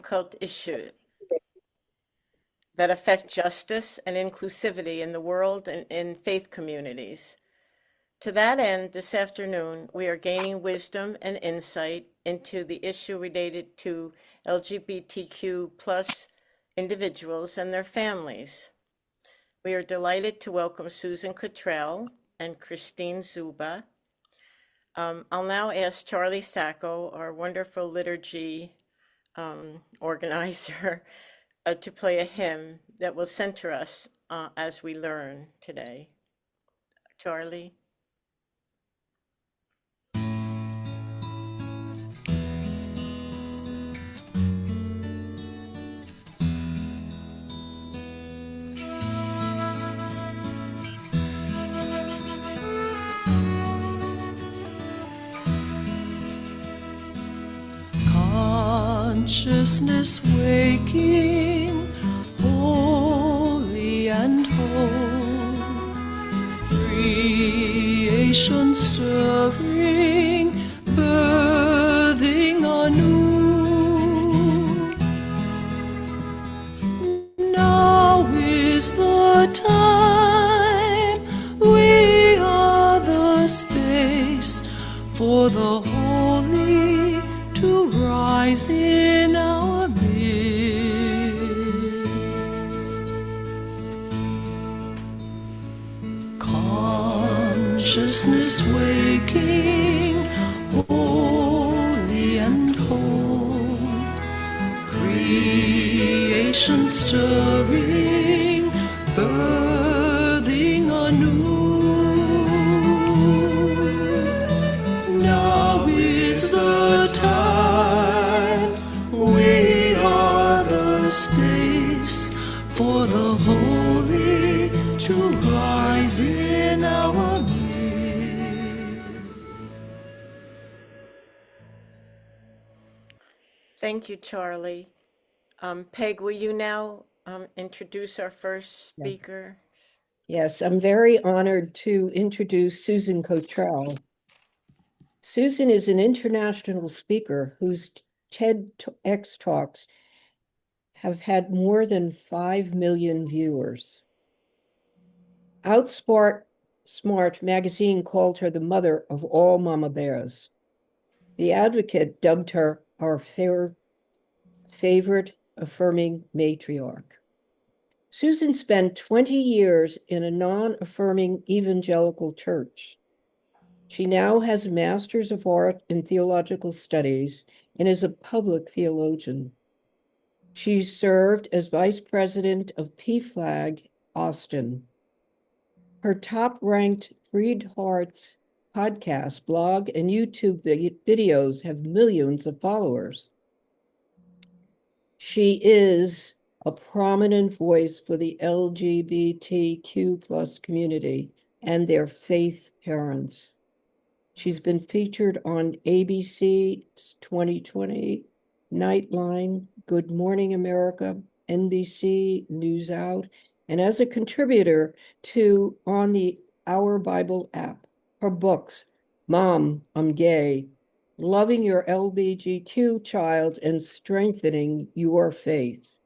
difficult issues that affect justice and inclusivity in the world and in faith communities. To that end, this afternoon, we are gaining wisdom and insight into the issue related to LGBTQ plus individuals and their families. We are delighted to welcome Susan COTTRELL and Christine Zuba. I'll now ask Charlie Sacco, our wonderful liturgy organizer, to play a hymn that will center us as we learn today. Charlie. Consciousness waking, holy and whole, creation stirring, birthing anew. Now is the time, we are the space for the holy to rise in our midst. Consciousness waking, holy and whole, creation stirring, birthing anew. Now is the time, we are the space for the holy to rise in our midst. Thank you, Charlie. Peg, will you now introduce our first speaker? Yes, I'm very honored to introduce Susan COTTRELL. Susan is an international speaker whose TEDx talks have had more than 5 million viewers. Outsmart magazine called her the mother of all mama bears. The Advocate dubbed her our favorite affirming matriarch. Susan spent 20 years in a non-affirming evangelical church. She now has a Master's of Art in Theological Studies and is a public theologian. She served as Vice President of PFLAG Austin. Her top-ranked FreedHearts Podcast, blog, and YouTube videos have millions of followers. She is a prominent voice for the LGBTQ+ community and their faith parents. She's been featured on ABC's 2020, Nightline, Good Morning America, NBC, News Out, and as a contributor on the Our Bible app. Her books, Mom, I'm Gay, Loving Your LGBTQ Child and Strengthening Your Faith.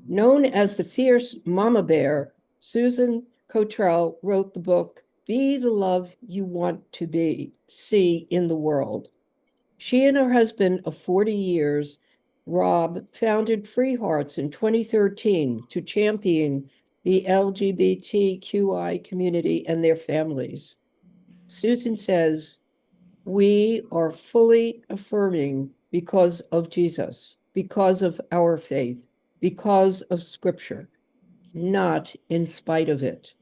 Known as the fierce mama bear, Susan COTTRELL wrote the book, Be the Love You Want to See in the World. She and her husband of 40 years, Rob, founded FreeHearts in 2013 to champion the LGBTQI community and their families. Susan says, we are fully affirming because of Jesus, because of our faith, because of Scripture, not in spite of it.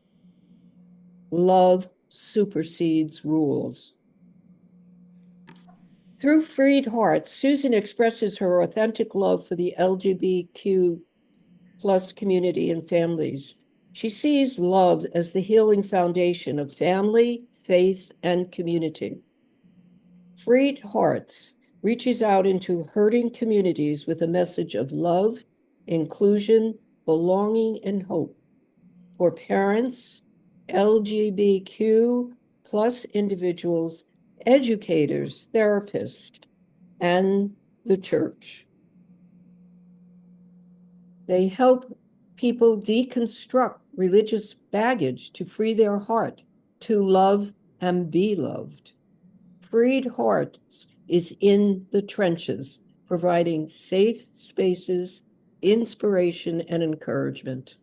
Love supersedes rules. Through FreedHearts, Susan expresses her authentic love for the LGBTQ+ community and families. She sees love as the healing foundation of family, faith, and community. FreedHearts reaches out into hurting communities with a message of love, inclusion, belonging, and hope for parents, LGBTQ+ individuals, educators, therapists, and the church. They help people deconstruct religious baggage to free their heart, to love and be loved. FreedHearts is in the trenches, providing safe spaces, inspiration, and encouragement.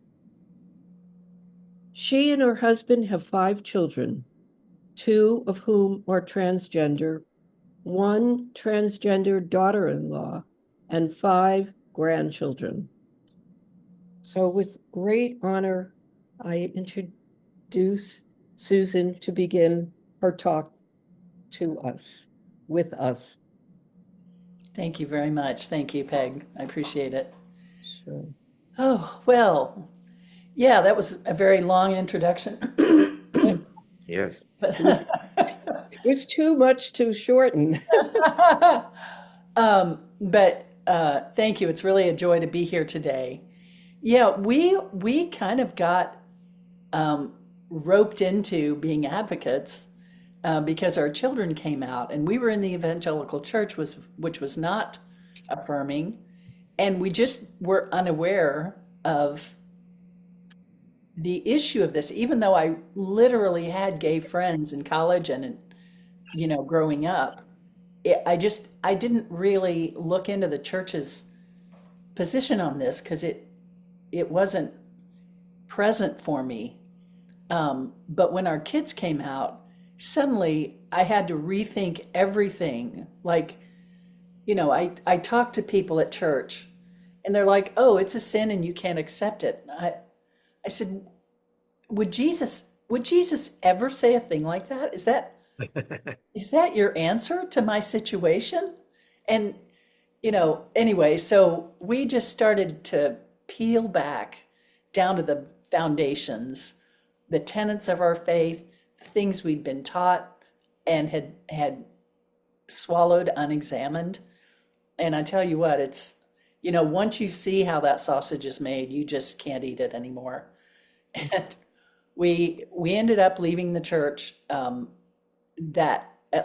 She and her husband have 5 children, 2 of whom are transgender, 1 transgender daughter-in-law, and 5 grandchildren. So with great honor, I introduce Susan to begin her talk to us, with us. Thank you very much. Thank you, Peg. I appreciate it. Sure. Oh, well, yeah, that was a very long introduction. Yes. It was too much to shorten. But thank you. It's really a joy to be here today. Yeah, we kind of got roped into being advocates because our children came out, and we were in the Evangelical church, which was not affirming, and we just were unaware of the issue of this, even though I literally had gay friends in college and, growing up. I didn't really look into the church's position on this because it wasn't present for me. But when our kids came out, suddenly I had to rethink everything. Like, I talked to people at church and they're like, oh, it's a sin and you can't accept it. I said, would Jesus ever say a thing like that? Is that your answer to my situation? And, anyway, so we just started to peel back down to the foundations, the tenets of our faith, things we'd been taught and had swallowed unexamined. And I tell you what, it's, once you see how that sausage is made, you just can't eat it anymore. And we ended up leaving the church, at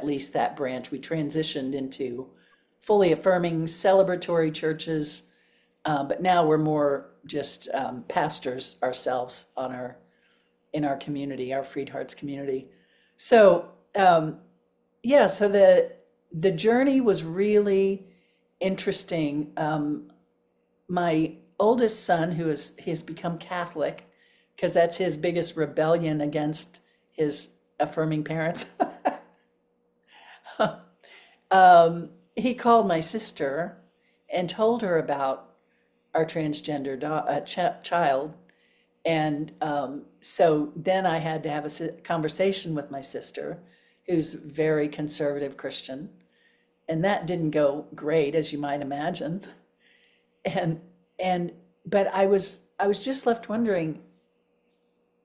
least that branch. We transitioned into fully affirming celebratory churches, but now we're more just pastors ourselves in our community, our FreedHearts community. So so the journey was really interesting. My oldest son, he's become Catholic, because that's his biggest rebellion against his affirming parents. He called my sister and told her about our transgender child. And so then I had to have a conversation with my sister, who's a very conservative Christian. And that didn't go great, as you might imagine. But I was just left wondering,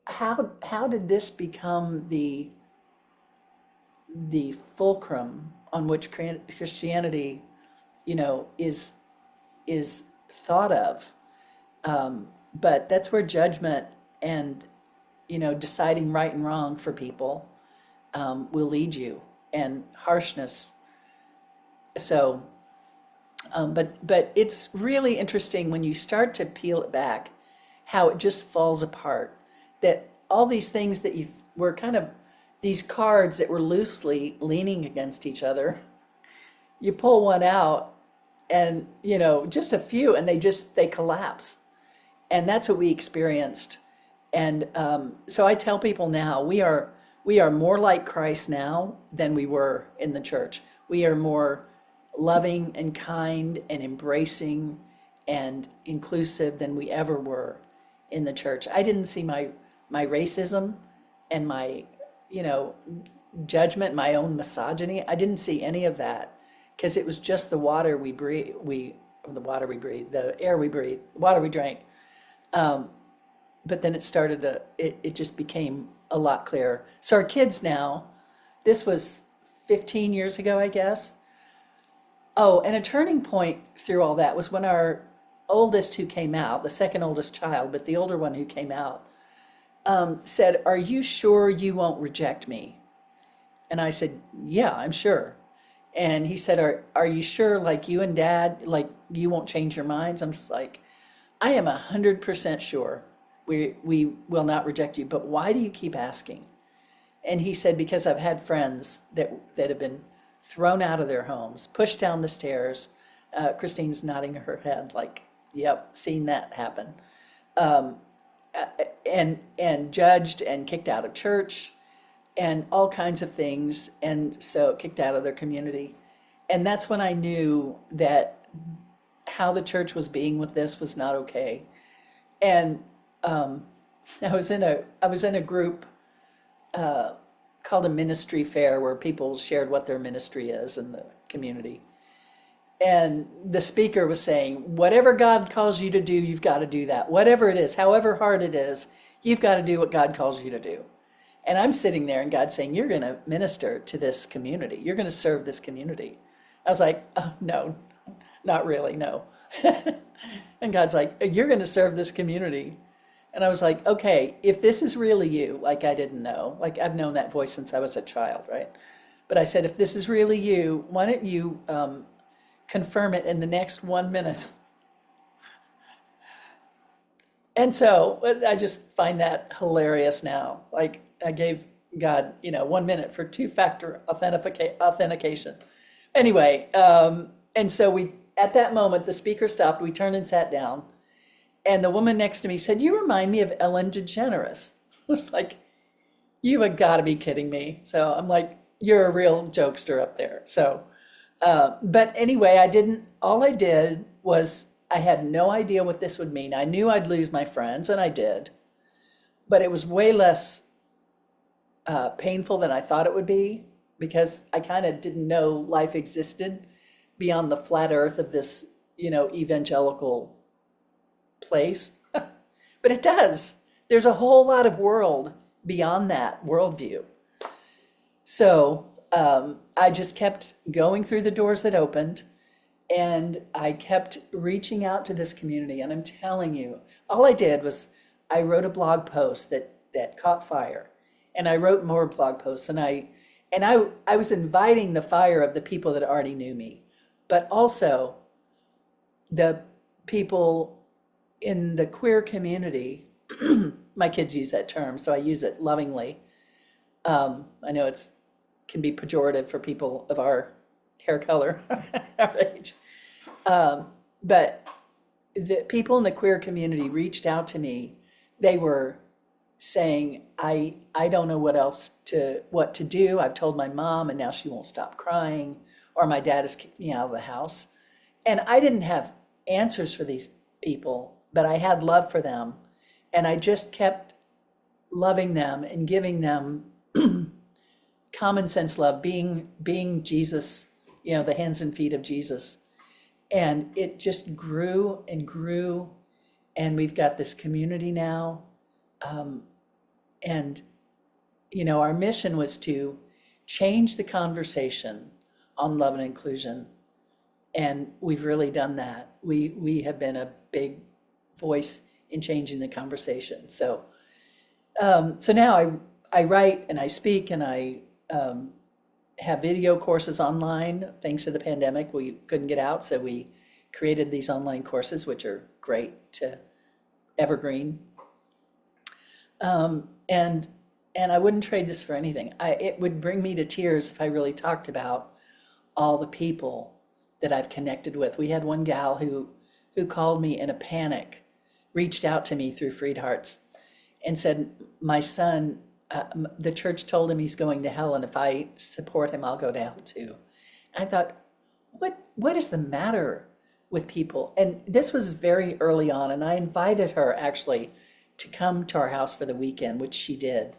how did this become the fulcrum on which Christianity, is thought of? But that's where judgment and, deciding right and wrong for people will lead you, and harshness. So, but it's really interesting when you start to peel it back, how it just falls apart. That all these things that you were kind of, these cards that were loosely leaning against each other, you pull one out and, just a few, and they collapse. And that's what we experienced. And so I tell people now, we are more like Christ now than we were in the church. We are more loving and kind and embracing and inclusive than we ever were in the church. I didn't see my racism and my, judgment, my own misogyny. I didn't see any of that, because it was just the water we breathe, the air we breathe, the water we drank. But then it just became a lot clearer. So our kids now, this was 15 years ago, I guess. Oh, and a turning point through all that was when our oldest, who came out, the second oldest child, but the older one who came out, said, "Are you sure you won't reject me?" And I said, "Yeah, I'm sure." And he said, are you sure, like you and Dad, like you won't change your minds? I'm just like, I am 100% sure we will not reject you, but why do you keep asking? And he said, because I've had friends that have been thrown out of their homes, pushed down the stairs. Christine's nodding her head like, yep, seen that happen. Um, and judged and kicked out of church and all kinds of things. And so kicked out of their community. And that's when I knew that how the church was being with this was not okay. And I was in a group called a ministry fair, where people shared what their ministry is in the community. And the speaker was saying, whatever God calls you to do, you've got to do that. Whatever it is, however hard it is, you've got to do what God calls you to do. And I'm sitting there and God's saying, you're going to minister to this community. You're going to serve this community. I was like, oh, no, not really, no. And God's like, you're going to serve this community. And I was like, okay, if this is really you, like I didn't know, like I've known that voice since I was a child, right? But I said, if this is really you, why don't you confirm it in the next 1 minute? And so I just find that hilarious now. Like I gave God, 1 minute for two-factor authentication. Anyway, and so at that moment, the speaker stopped, we turned and sat down. And the woman next to me said, you remind me of Ellen DeGeneres. I was like, you have got to be kidding me. So I'm like, you're a real jokester up there. So, but anyway, all I did was, I had no idea what this would mean. I knew I'd lose my friends, and I did. But it was way less painful than I thought it would be, because I kind of didn't know life existed beyond the flat earth of this, evangelical place. But it does. There's a whole lot of world beyond that worldview. So I just kept going through the doors that opened, and I kept reaching out to this community. And I'm telling you, all I did was I wrote a blog post that caught fire, and I wrote more blog posts, and I was inviting the fire of the people that already knew me, but also the people in the queer community. My kids use that term, so I use it lovingly. I know can be pejorative for people of our hair color, our age. But the people in the queer community reached out to me. They were saying, I don't know what to do. I've told my mom and now she won't stop crying, or my dad has kicked me out of the house. And I didn't have answers for these people, but I had love for them. And I just kept loving them and giving them common sense love, being Jesus, the hands and feet of Jesus. And it just grew and grew. And we've got this community now. And our mission was to change the conversation on love and inclusion. And we've really done that. We have been a big voice in changing the conversation. So now I write and I speak, and I have video courses online. Thanks to the pandemic, we couldn't get out, so we created these online courses, which are great to evergreen. And I wouldn't trade this for anything. It would bring me to tears if I really talked about all the people that I've connected with. We had one gal who called me in a panic, reached out to me through FreedHearts, and said, my son, the church told him he's going to hell, and if I support him, I'll go to hell too. I thought, what is the matter with people? And this was very early on, and I invited her actually to come to our house for the weekend, which she did.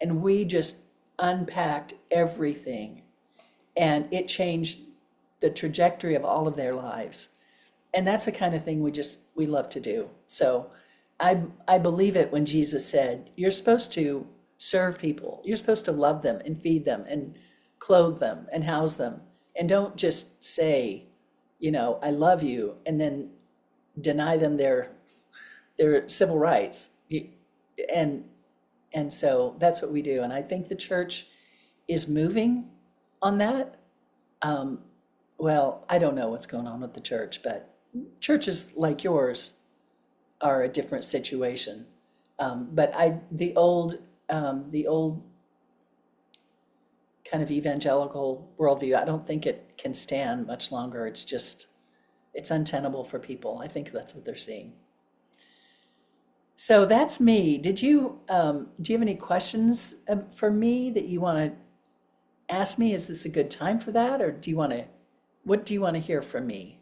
And we just unpacked everything, and it changed the trajectory of all of their lives. And that's the kind of thing we love to do. So I believe it when Jesus said, you're supposed to serve people. You're supposed to love them and feed them and clothe them and house them. And don't just say, I love you, and then deny them their civil rights. And so that's what we do. And I think the church is moving on that. Um, well, I don't know what's going on with the church, but churches like yours are a different situation. But the old kind of evangelical worldview, I don't think it can stand much longer. It's untenable for people. I think that's what they're seeing. So that's me. Do you have any questions for me that you want to ask me? Is this a good time for that? Or what do you want to hear from me?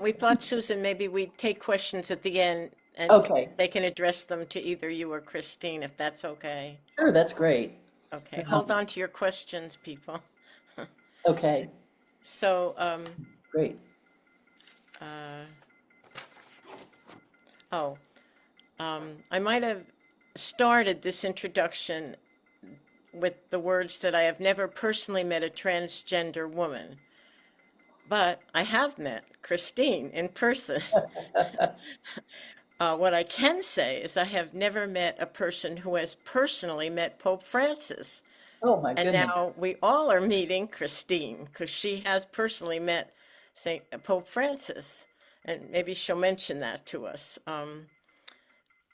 We thought, Susan, maybe we'd take questions at the end and Okay, they can address them to either you or Christine, if that's okay. sure, that's great. Okay, hold on to your questions, people. Okay, So, great. uh, oh, I might have started this introduction with the words that I have never personally met a transgender woman, but I have met Christine in person. What I can say is I have never met a person who has personally met Pope Francis. Oh my And goodness. now we all are meeting Christine because she has personally met Saint Pope Francis, and maybe she'll mention that to us.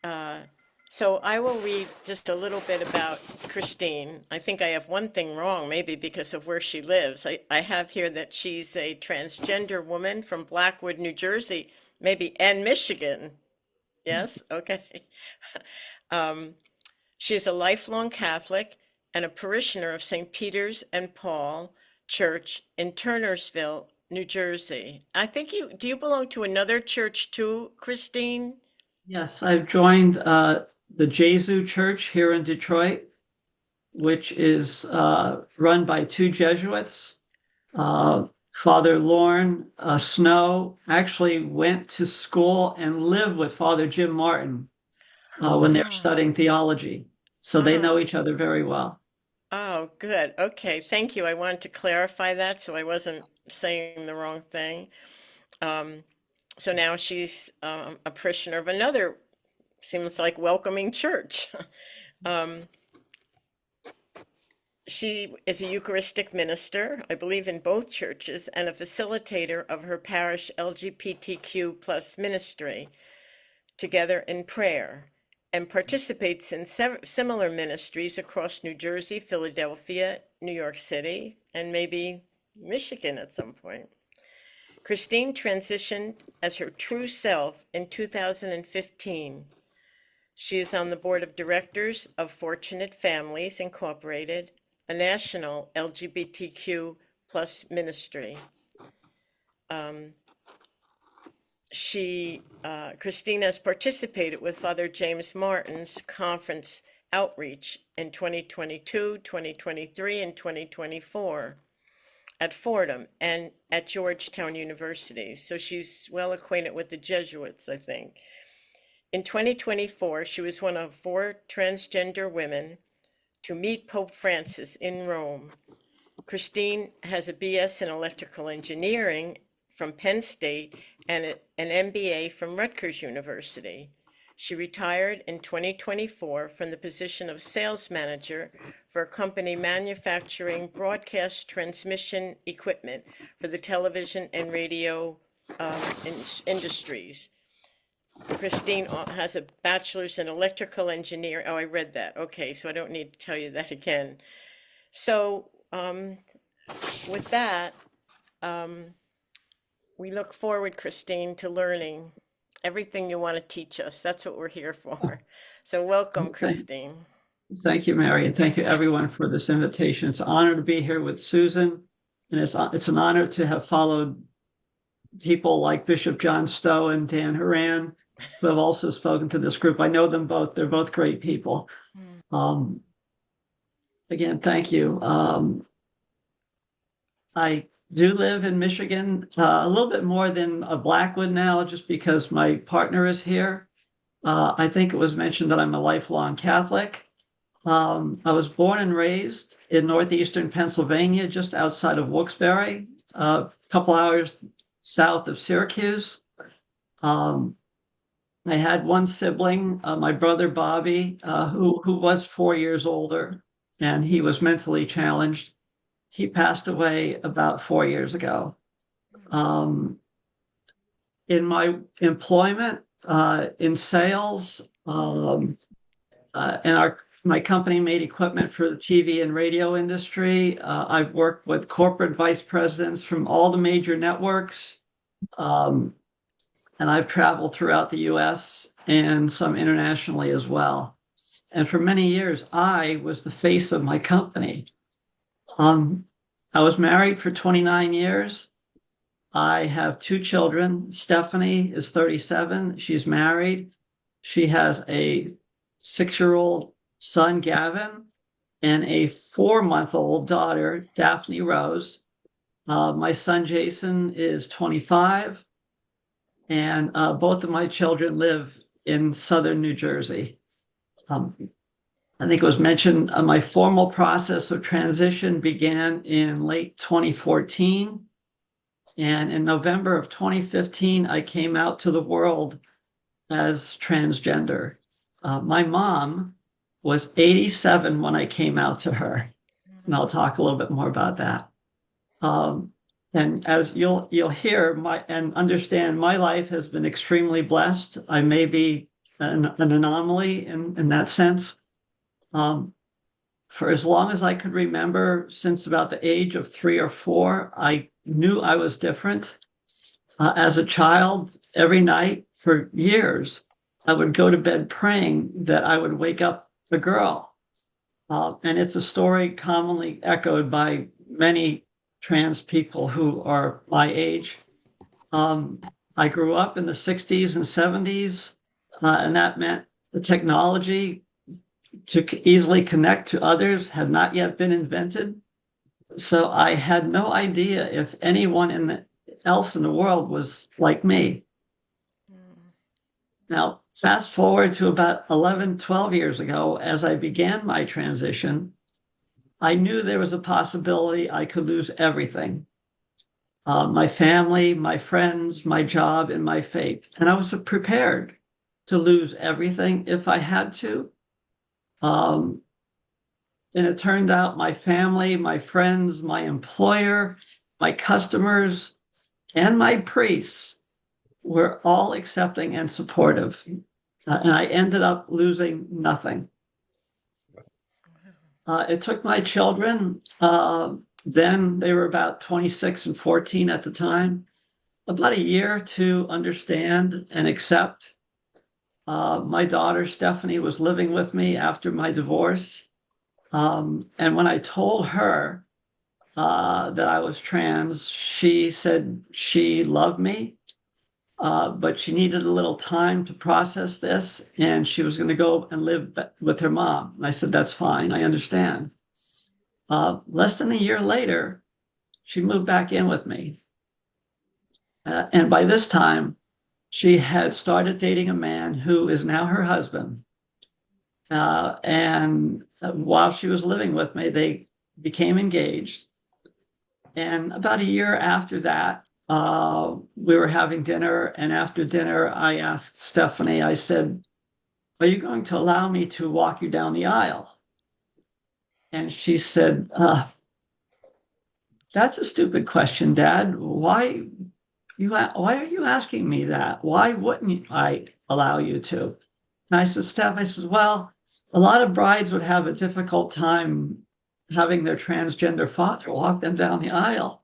Uh, so I will read just a little bit about Christine. I think I have one thing wrong, maybe because of where she lives. I have here that she's a transgender woman from Blackwood, New Jersey, maybe, and Michigan. Yes, okay. Um, she is a lifelong Catholic and a parishioner of St. Peter's and Paul Church in Turnersville, New Jersey. I think do you belong to another church too, Christine? Yes, I've joined the Jesu Church here in Detroit, which is run by two Jesuits. Father Lorne Snow actually went to school and lived with Father Jim Martin when they were Oh, studying theology. So they know oh, each other very well. oh, good. Okay, thank you. I wanted to clarify that so I wasn't saying the wrong thing. Um, so now she's a parishioner of another, seems like welcoming church. Um, She is a Eucharistic minister, I believe in both churches, and a facilitator of her parish LGBTQ+ ministry, Together in Prayer, and participates in similar ministries across New Jersey, Philadelphia, New York City, and maybe Michigan at some point. Christine transitioned as her true self in 2015. She is on the board of directors of Fortunate Families Incorporated, a national LGBTQ+ ministry. Christina has participated with Father James Martin's conference outreach in 2022, 2023, and 2024 at Fordham and at Georgetown University. So she's well acquainted with the Jesuits, I think. In 2024, she was one of 4 transgender women to meet Pope Francis in Rome. Christine has a BS in electrical engineering from Penn State and an MBA from Rutgers University. She retired in 2024 from the position of sales manager for a company manufacturing broadcast transmission equipment for the television and radio industries. Christine has a bachelor's in electrical engineering. Oh, I read that. Okay, so I don't need to tell you that again. So, with that, we look forward, Christine, to learning everything you want to teach us. That's what we're here for. So, welcome, Christine. Thank you, Mary, and thank you everyone for this invitation. It's an honor to be here with Susan, and it's an honor to have followed people like Bishop John Stowe and Dan Horan, who have also spoken to this group. I know them both. They're both great people. Again, thank you. I do live in Michigan, a little bit more than a Blackwood now, just because my partner is here. I think it was mentioned that I'm a lifelong Catholic. I was born and raised in northeastern Pennsylvania, just outside of Wilkes-Barre, a couple hours south of Syracuse. I had one sibling, my brother Bobby, who was 4 years older, and he was mentally challenged. He passed away about 4 years ago. In my employment, in sales, and my company made equipment for the TV and radio industry. I've worked with corporate vice presidents from all the major networks. And I've traveled throughout the US and some internationally as well. And for many years, I was the face of my company. I was married for 29 years. I have two children. Stephanie is 37. She's married. She has a 6-year-old son, Gavin, and a 4-month-old daughter, Daphne Rose. My son, Jason, is 25. And both of my children live in southern New Jersey. I think it was mentioned my formal process of transition began in late 2014. And in November of 2015, I came out to the world as transgender. My mom was 87 when I came out to her. And I'll talk a little bit more about that. And as you'll hear and understand, my life has been extremely blessed. I may be an anomaly in that sense. For as long as I could remember, since about the age of 3 or 4, I knew I was different. As a child, every night for years, I would go to bed praying that I would wake up a girl. And it's a story commonly echoed by many trans people who are my age. I grew up in the 60s and 70s, and that meant the technology to easily connect to others had not yet been invented. So I had no idea if anyone else in the world was like me. Now, fast forward to about 11, 12 years ago, as I began my transition, I knew there was a possibility I could lose everything. My family, my friends, my job, and my faith. And I was prepared to lose everything if I had to. And it turned out my family, my friends, my employer, my customers, and my priests were all accepting and supportive. And I ended up losing nothing. It took my children, then they were about 26 and 14 at the time, about a year to understand and accept. My daughter, Stephanie, was living with me after my divorce. And when I told her that I was trans, she said she loved me, but she needed a little time to process this, and she was going to go and live with her mom. And I said, that's fine, I understand. Less than a year later, she moved back in with me. And by this time, she had started dating a man who is now her husband. And while she was living with me, they became engaged. And about a year after that, we were having dinner. And after dinner, I asked Stephanie, I said, are you going to allow me to walk you down the aisle? And she said, that's a stupid question, Dad. Why are you asking me that? Why wouldn't I allow you to? And I said, Steph, I said, well, a lot of brides would have a difficult time having their transgender father walk them down the aisle.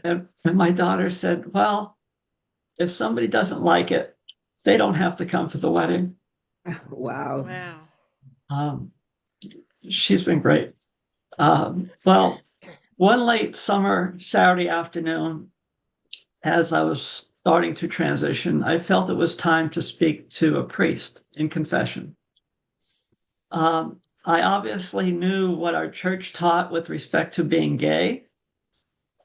And my daughter said, well, if somebody doesn't like it, they don't have to come to the wedding. Wow. Wow. She's been great. Well, one late summer Saturday afternoon, as I was starting to transition, I felt it was time to speak to a priest in confession. I obviously knew what our church taught with respect to being gay.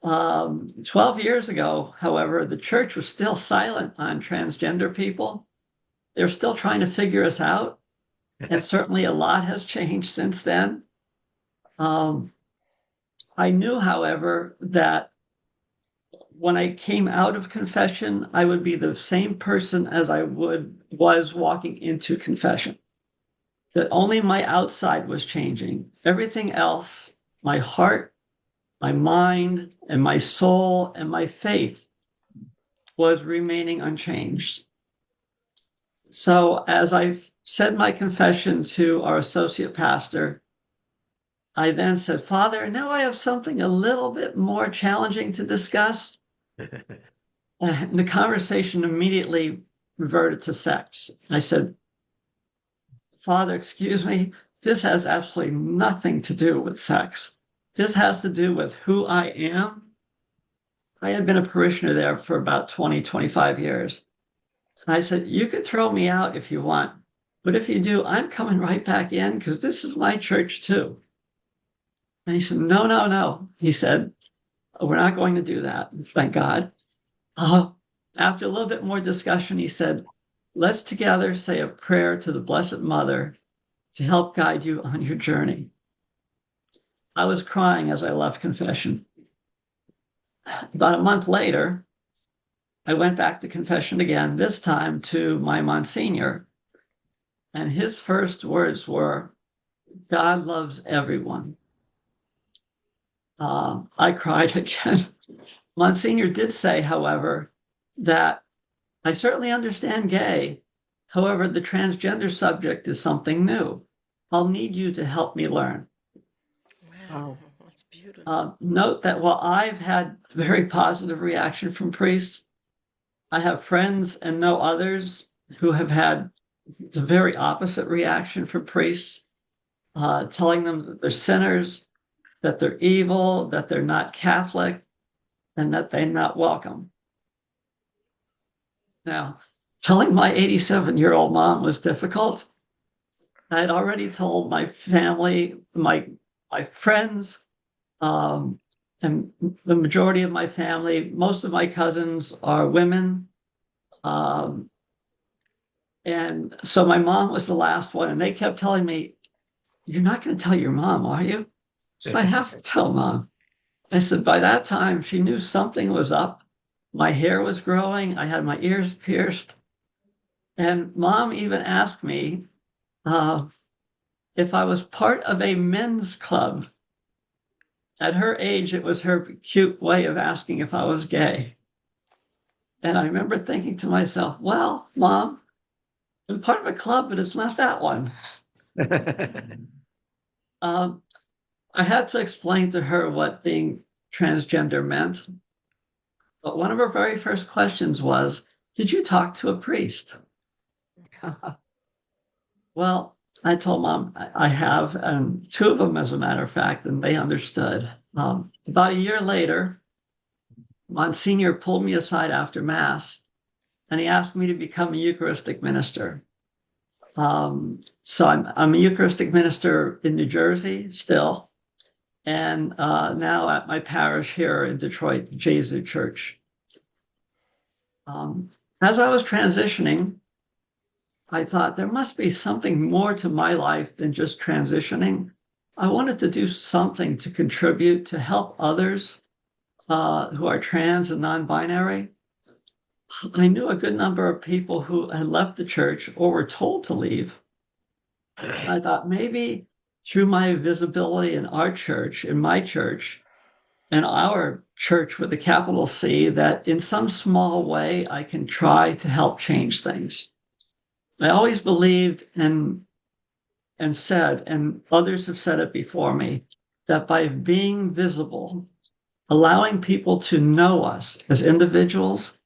12 years ago, however, the church was still silent on transgender people. They're still trying to figure us out. And certainly a lot has changed since then. I knew, however, that when I came out of confession, I would be the same person as I would was walking into confession, that only my outside was changing. Everything else, my heart, my mind, and my soul, and my faith was remaining unchanged. So as I said my confession to our associate pastor, I then said, Father, now I have something a little bit more challenging to discuss. And the conversation immediately reverted to sex. I said, Father, excuse me, this has absolutely nothing to do with sex. This has to do with who I am. I had been a parishioner there for about 20, 25 years. I said, you could throw me out if you want, but if you do, I'm coming right back in because this is my church too. And he said, no, no, no. He said, we're not going to do that. Thank God. After a little bit more discussion, he said, let's together say a prayer to the Blessed Mother to help guide you on your journey. I was crying as I left confession. About a month later, I went back to confession again, this time to my Monsignor. And his first words were, God loves everyone. I cried again. Monsignor did say, however, that I certainly understand gay. However, the transgender subject is something new. I'll need you to help me learn. Wow, that's beautiful. Note that while I've had a very positive reaction from priests, I have friends and know others who have had the very opposite reaction from priests, telling them that they're sinners, that they're evil, that they're not Catholic, and that they're not welcome. Now, telling my 87-year-old mom was difficult. I had already told my family, my friends, and the majority of my family, most of my cousins are women. And so my mom was the last one, and they kept telling me, you're not going to tell your mom, are you? So I have to tell mom. I said, by that time, she knew something was up. My hair was growing. I had my ears pierced. And mom even asked me if I was part of a men's club. At her age, it was her cute way of asking if I was gay. And I remember thinking to myself, well, Mom, I'm part of a club, but it's not that one. I had to explain to her what being transgender meant. But one of her very first questions was, did you talk to a priest? Well, I told Mom I have, and two of them, as a matter of fact, and they understood. About a year later, Monsignor pulled me aside after Mass, and he asked me to become a Eucharistic minister. So I'm a Eucharistic minister in New Jersey still, and now at my parish here in Detroit, the Jesu Church. As I was transitioning, I thought there must be something more to my life than just transitioning. I wanted to do something to contribute to help others who are trans and non-binary. I knew a good number of people who had left the church or were told to leave. I thought maybe through my visibility in our church, in my church, and our church with a capital C, that in some small way I can try to help change things. I always believed and said, and others have said it before me, that by being visible, allowing people to know us as individuals,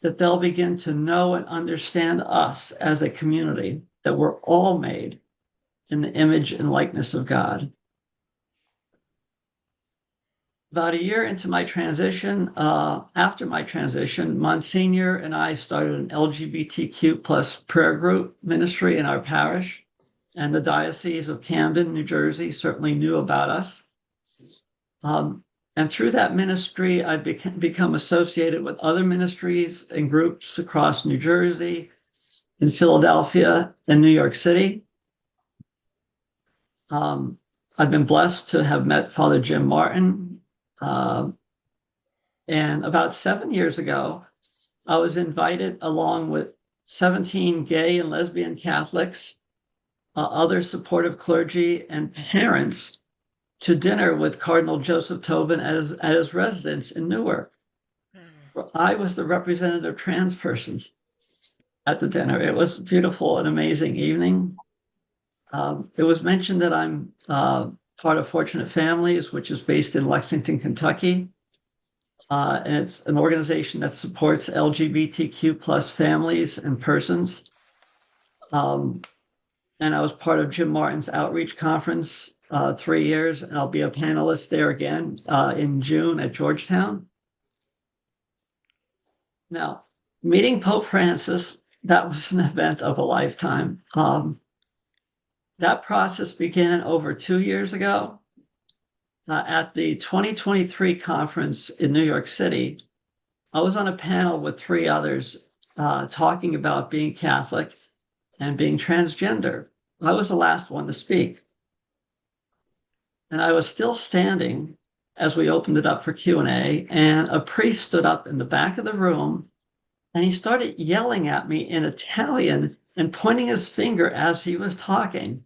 that they'll begin to know and understand us as a community, that we're all made in the image and likeness of God. About a year into my transition, after my transition, Monsignor and I started an LGBTQ+ prayer group ministry in our parish, and the Diocese of Camden, New Jersey, certainly knew about us. And through that ministry, I've become associated with other ministries and groups across New Jersey, in Philadelphia, and New York City. I've been blessed to have met Father Jim Martin. And about 7 years ago, I was invited along with 17 gay and lesbian Catholics, other supportive clergy, and parents to dinner with Cardinal Joseph Tobin at his residence in Newark. I was the representative trans person at the dinner. It was a beautiful and amazing evening. It was mentioned that I'm part of Fortunate Families, which is based in Lexington, Kentucky. And it's an organization that supports LGBTQ+ families and persons. And I was part of Jim Martin's outreach conference 3 years, and I'll be a panelist there again in June at Georgetown. Now, meeting Pope Francis, that was an event of a lifetime. That process began over 2 years ago at the 2023 conference in New York City. I was on a panel with 3 others talking about being Catholic and being transgender. I was the last one to speak. And I was still standing as we opened it up for Q&A, and a priest stood up in the back of the room, and he started yelling at me in Italian and pointing his finger as he was talking.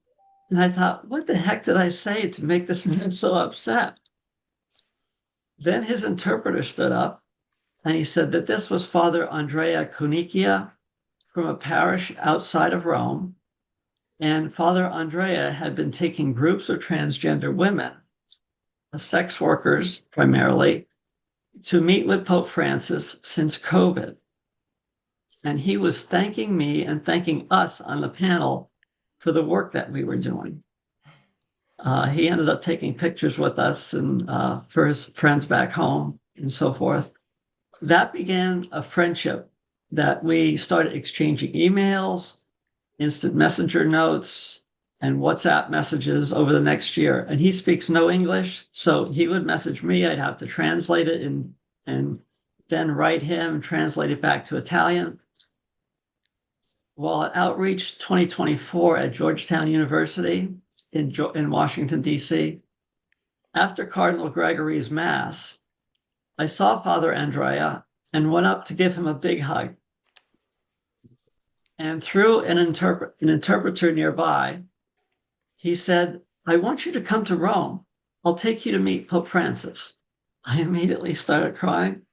And I thought, what the heck did I say to make this man so upset? Then his interpreter stood up, and he said that this was Father Andrea Cunicchia from a parish outside of Rome. And Father Andrea had been taking groups of transgender women, sex workers primarily, to meet with Pope Francis since COVID. And he was thanking me and thanking us on the panel for the work that we were doing. He ended up taking pictures with us and for his friends back home and so forth. That began a friendship that we started exchanging emails, instant messenger notes, and WhatsApp messages over the next year. And he speaks no English, so he would message me. I'd have to translate it and then write him, translate it back to Italian. While at Outreach 2024 at Georgetown University in Washington, D.C., after Cardinal Gregory's Mass, I saw Father Andrea and went up to give him a big hug. And through an interpreter nearby, he said, I want you to come to Rome. I'll take you to meet Pope Francis. I immediately started crying.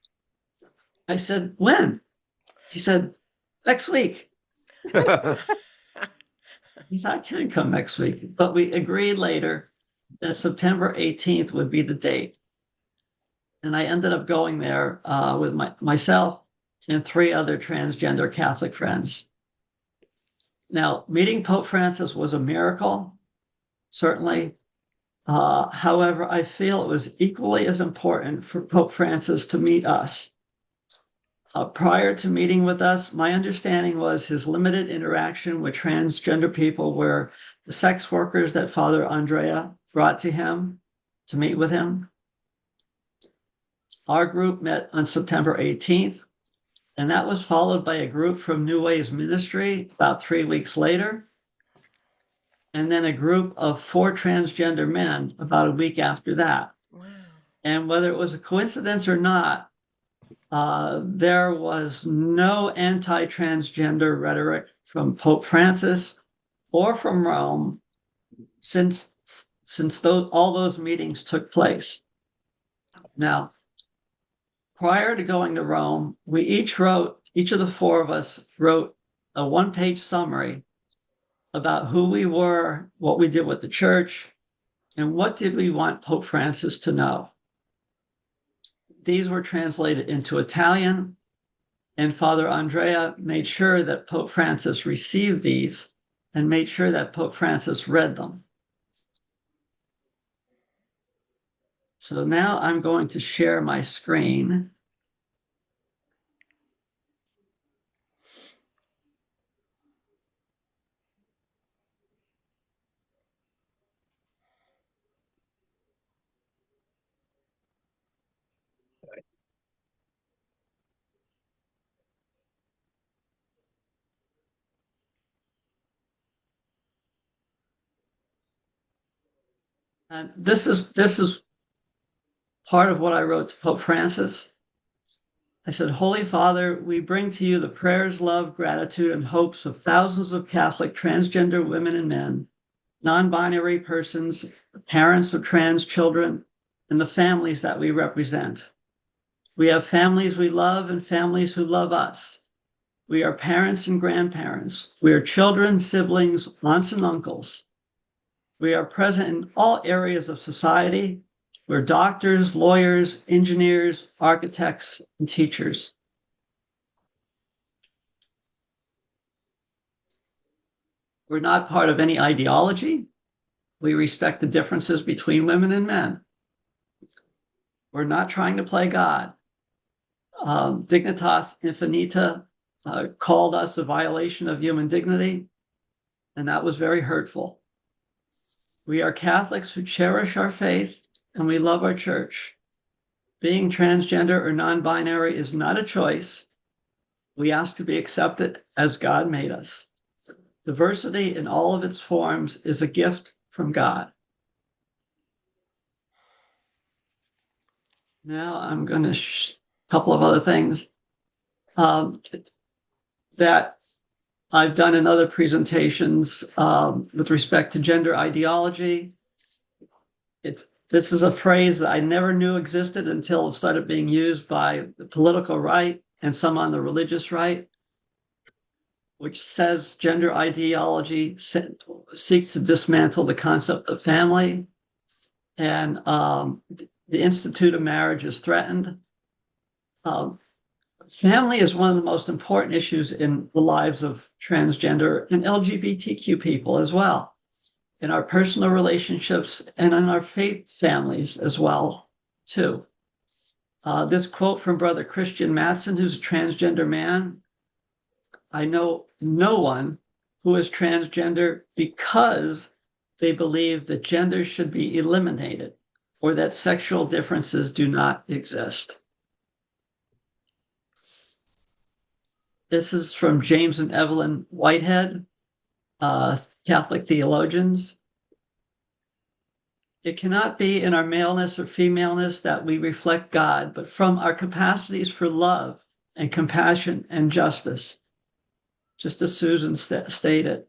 I said, when? He said, next week. He said, I can come next week. But we agreed later that September 18th would be the date. And I ended up going there with myself and 3 other transgender Catholic friends. Now, meeting Pope Francis was a miracle, certainly. However, I feel it was equally as important for Pope Francis to meet us. Prior to meeting with us, my understanding was his limited interaction with transgender people were the sex workers that Father Andrea brought to him to meet with him. Our group met on September 18th. And that was followed by a group from New Ways Ministry about 3 weeks later. And then a group of 4 transgender men about a week after that. Wow. And whether it was a coincidence or not, there was no anti-transgender rhetoric from Pope Francis or from Rome since all those meetings took place. Now, prior to going to Rome, we each of the 4 of us wrote a 1-page summary about who we were, what we did with the church, and what did we want Pope Francis to know. These were translated into Italian, and Father Andrea made sure that Pope Francis received these and made sure that Pope Francis read them. So now I'm going to share my screen. And this is part of what I wrote to Pope Francis. I said, Holy Father, we bring to you the prayers, love, gratitude, and hopes of thousands of Catholic transgender women and men, non-binary persons, parents of trans children, and the families that we represent. We have families we love and families who love us. We are parents and grandparents. We are children, siblings, aunts and uncles. We are present in all areas of society. We're doctors, lawyers, engineers, architects, and teachers. We're not part of any ideology. We respect the differences between women and men. We're not trying to play God. Dignitas Infinita called us a violation of human dignity, and that was very hurtful. We are Catholics who cherish our faith, and we love our church. Being transgender or non-binary is not a choice. We ask to be accepted as God made us. Diversity in all of its forms is a gift from God. Now I'm going to couple of other things that I've done in other presentations with respect to gender ideology. This is a phrase that I never knew existed until it started being used by the political right and some on the religious right, which says gender ideology seeks to dismantle the concept of family, and the institute of marriage is threatened. Family is one of the most important issues in the lives of transgender and LGBTQ people as well, in our personal relationships and in our faith families as well, too. This quote from Brother Christian Matson, who's a transgender man: I know no one who is transgender because they believe that gender should be eliminated or that sexual differences do not exist. This is from James and Evelyn Whitehead, Catholic theologians. It cannot be in our maleness or femaleness that we reflect God, but from our capacities for love and compassion and justice, just as Susan stated.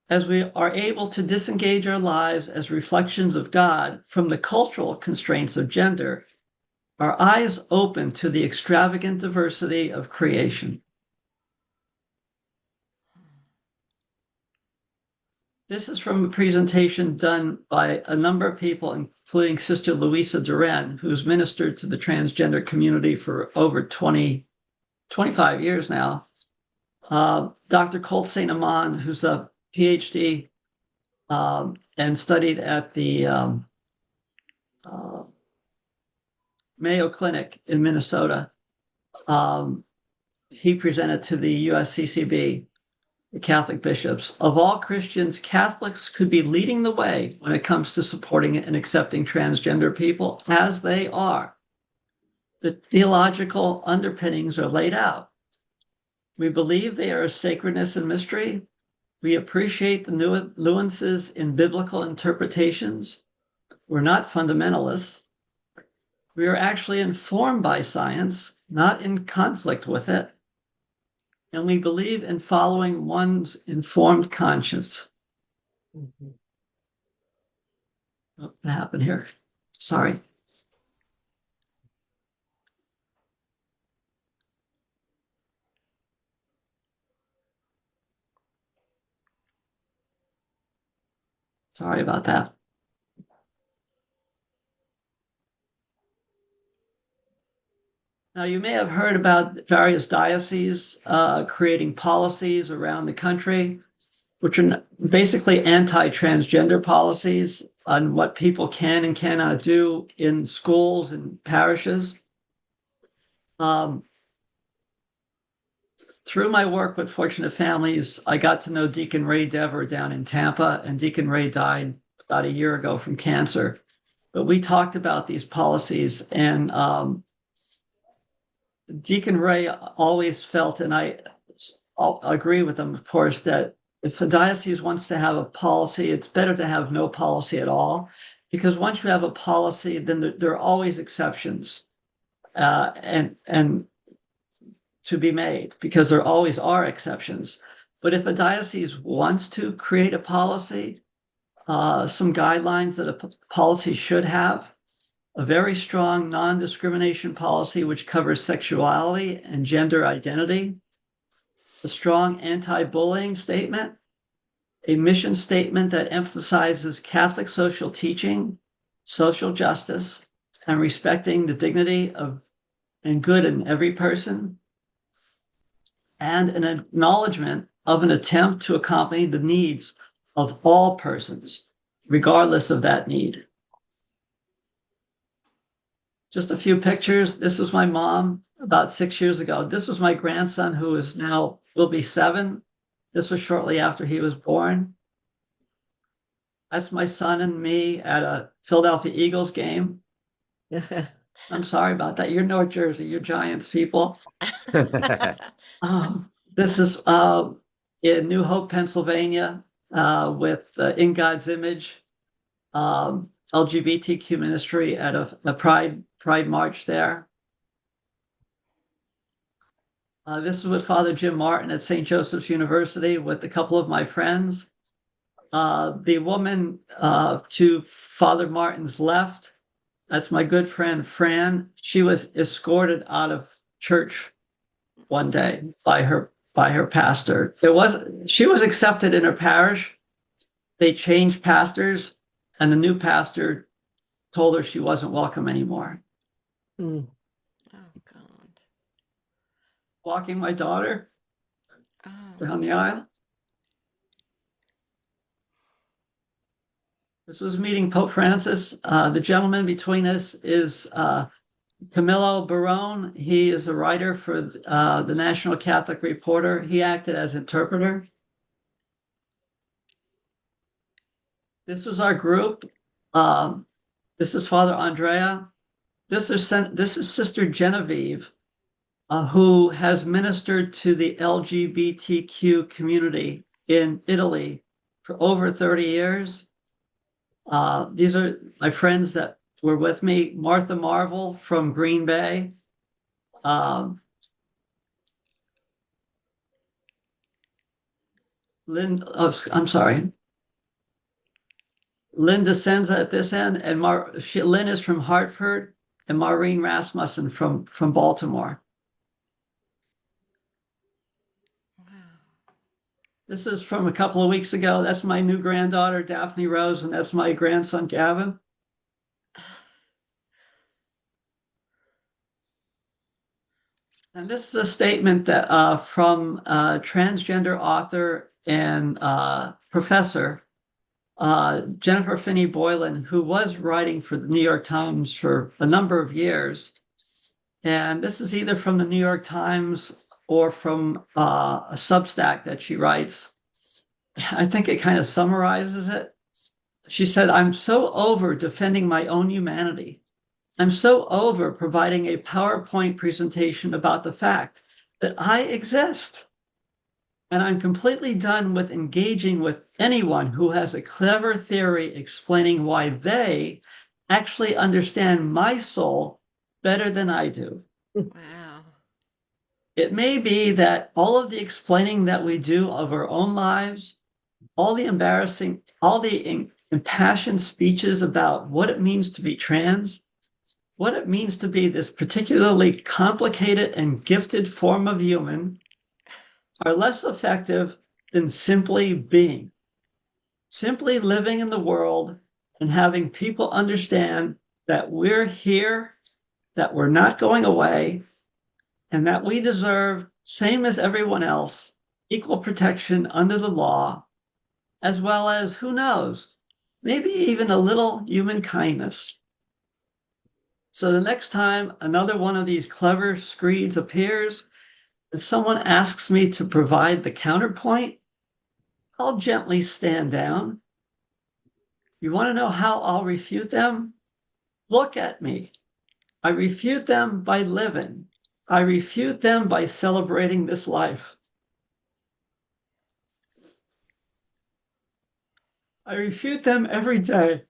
As we are able to disengage our lives as reflections of God from the cultural constraints of gender, our eyes open to the extravagant diversity of creation. This is from a presentation done by a number of people, including Sister Louisa Duran, who's ministered to the transgender community for over 25 years now. Dr. Colt St. Amand, who's a PhD and studied at the Mayo Clinic in Minnesota. He presented to the USCCB, the Catholic bishops. Of all Christians, Catholics could be leading the way when it comes to supporting and accepting transgender people as they are. The theological underpinnings are laid out. We believe they are a sacredness and mystery. We appreciate the nuances in biblical interpretations. We're not fundamentalists. We are actually informed by science, not in conflict with it. And we believe in following one's informed conscience. Mhm. What happened here? Sorry. Sorry about that. Now, you may have heard about various dioceses creating policies around the country, which are basically anti-transgender policies on what people can and cannot do in schools and parishes. Through my work with Fortunate Families, I got to know Deacon Ray Dever down in Tampa, and Deacon Ray died about a year ago from cancer. But we talked about these policies, and Deacon Ray always felt, and I'll agree with him, of course, that if a diocese wants to have a policy, it's better to have no policy at all, because once you have a policy, then there are always exceptions. and to be made, because there always are exceptions. But if a diocese wants to create a policy, some guidelines that a policy should have, a very strong non-discrimination policy which covers sexuality and gender identity, a strong anti-bullying statement, a mission statement that emphasizes Catholic social teaching, social justice, and respecting the dignity of and good in every person, and an acknowledgement of an attempt to accompany the needs of all persons, regardless of that need. Just a few pictures. This was my mom about 6 years ago. This was my grandson, who is now, will be 7. This was shortly after he was born. That's my son and me at a Philadelphia Eagles game. I'm sorry about that. You're North Jersey. You're Giants people. This is in New Hope, Pennsylvania, with In God's Image, LGBTQ ministry at a Pride March there. This is with Father Jim Martin at St. Joseph's University with a couple of my friends. The woman to Father Martin's left, that's my good friend Fran. She was escorted out of church one day by her pastor. She was accepted in her parish. They changed pastors, and the new pastor told her she wasn't welcome anymore. Mm. Oh, God. Walking my daughter down the aisle. This was meeting Pope Francis. The gentleman between us is Camillo Barone. He is a writer for the National Catholic Reporter. He acted as interpreter. This was our group. This is Father Andrea. This is Sister Genevieve, who has ministered to the LGBTQ community in Italy for over 30 years. These are my friends that were with me. Martha Marvel from Green Bay. Linda Senza at this end, and Lynn is from Hartford, and Maureen Rasmussen from Baltimore. This is from a couple of weeks ago. That's my new granddaughter, Daphne Rose, and that's my grandson, Gavin. And this is a statement that from a transgender author and professor, Jennifer Finney Boylan, who was writing for the New York Times for a number of years. And this is either from the New York Times or from a Substack that she writes. I think it kind of summarizes it. She said, "I'm so over defending my own humanity. I'm so over providing a PowerPoint presentation about the fact that I exist. And I'm completely done with engaging with anyone who has a clever theory explaining why they actually understand my soul better than I do." Wow. It may be that all of the explaining that we do of our own lives, all the impassioned speeches about what it means to be trans, what it means to be this particularly complicated and gifted form of human, are less effective than simply being, simply living in the world and having people understand that we're here, that we're not going away, and that we deserve, same as everyone else, equal protection under the law, as well as, who knows, maybe even a little human kindness. So the next time another one of these clever screeds appears, and someone asks me to provide the counterpoint, I'll gently stand down. You want to know how I'll refute them? Look at me. I refute them by living. I refute them by celebrating this life. I refute them every day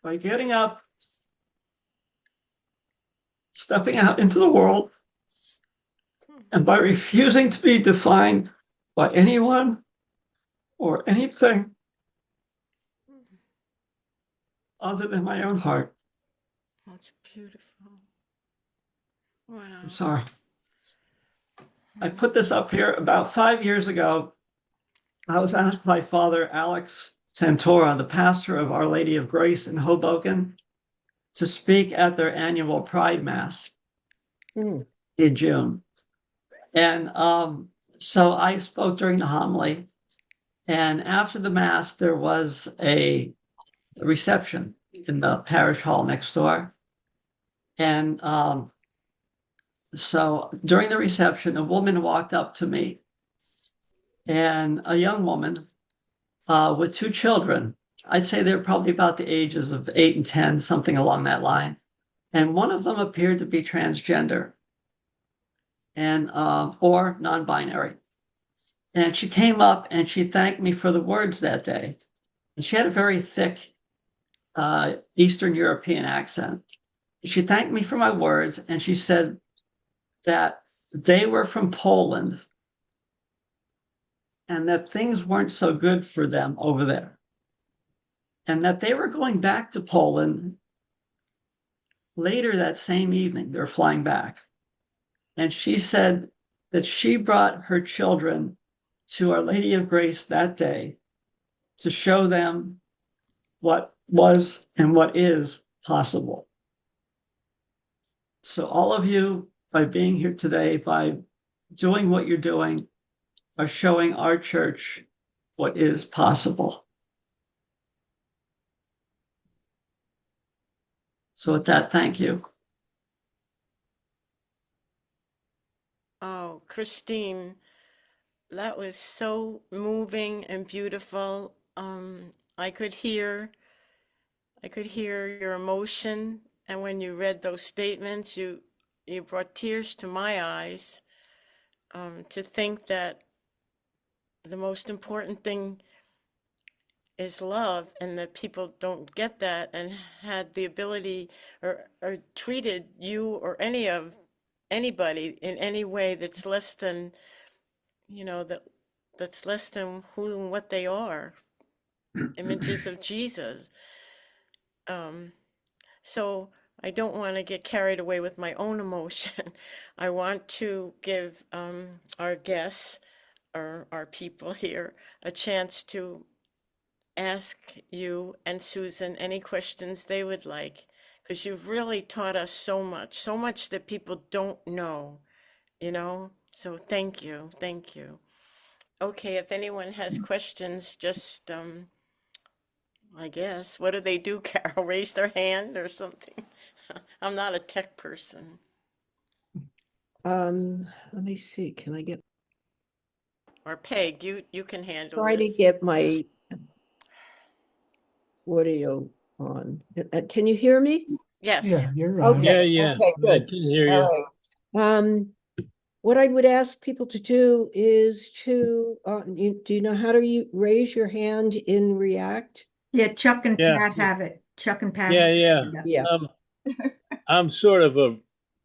by getting up stepping out into the world and by refusing to be defined by anyone or anything other than my own heart. That's beautiful. Wow. I'm sorry. I put this up here about 5 years ago. I was asked by Father Alex Santora, the pastor of Our Lady of Grace in Hoboken, to speak at their annual Pride Mass in June. And so I spoke during the homily. And after the Mass, there was a reception in the parish hall next door. And so during the reception, a woman walked up to me, and a young woman with two children. I'd say they're probably about the ages of 8 and 10, something along that line. And one of them appeared to be transgender and or non-binary. And she came up and she thanked me for the words that day. And she had a very thick Eastern European accent. She thanked me for my words, and she said that they were from Poland and that things weren't so good for them over there, and that they were going back to Poland later that same evening. They're flying back. And she said that she brought her children to Our Lady of Grace that day to show them what was and what is possible. So all of you, by being here today, by doing what you're doing, are showing our church what is possible. So with that, thank you. Oh, Christine, that was so moving and beautiful. I could hear your emotion, and when you read those statements, you brought tears to my eyes. To think that the most important thing is love, and that people don't get that and had the ability or treated you or anybody in any way that's less than, that's less than who and what they are, images of Jesus. So I don't want to get carried away with my own emotion. I want to give our guests or our people here a chance to ask you and Susan any questions they would like, because you've really taught us so much that people don't know, So thank you. Okay, if anyone has questions, just I guess, what do they do, Carol? Raise their hand or something? I'm not a tech person. Let me see, can I get Or Peg, you can handle try to this. get my audio on? Can you hear me? Yes. Yeah, you're right. Okay. Yeah. Okay, I good. can hear you. All right. What I would ask people to do is to, do you know how to raise your hand in React? Yeah, Chuck and Yeah. Pat have it. Chuck and Pat. Yeah. Yeah. I'm sort of a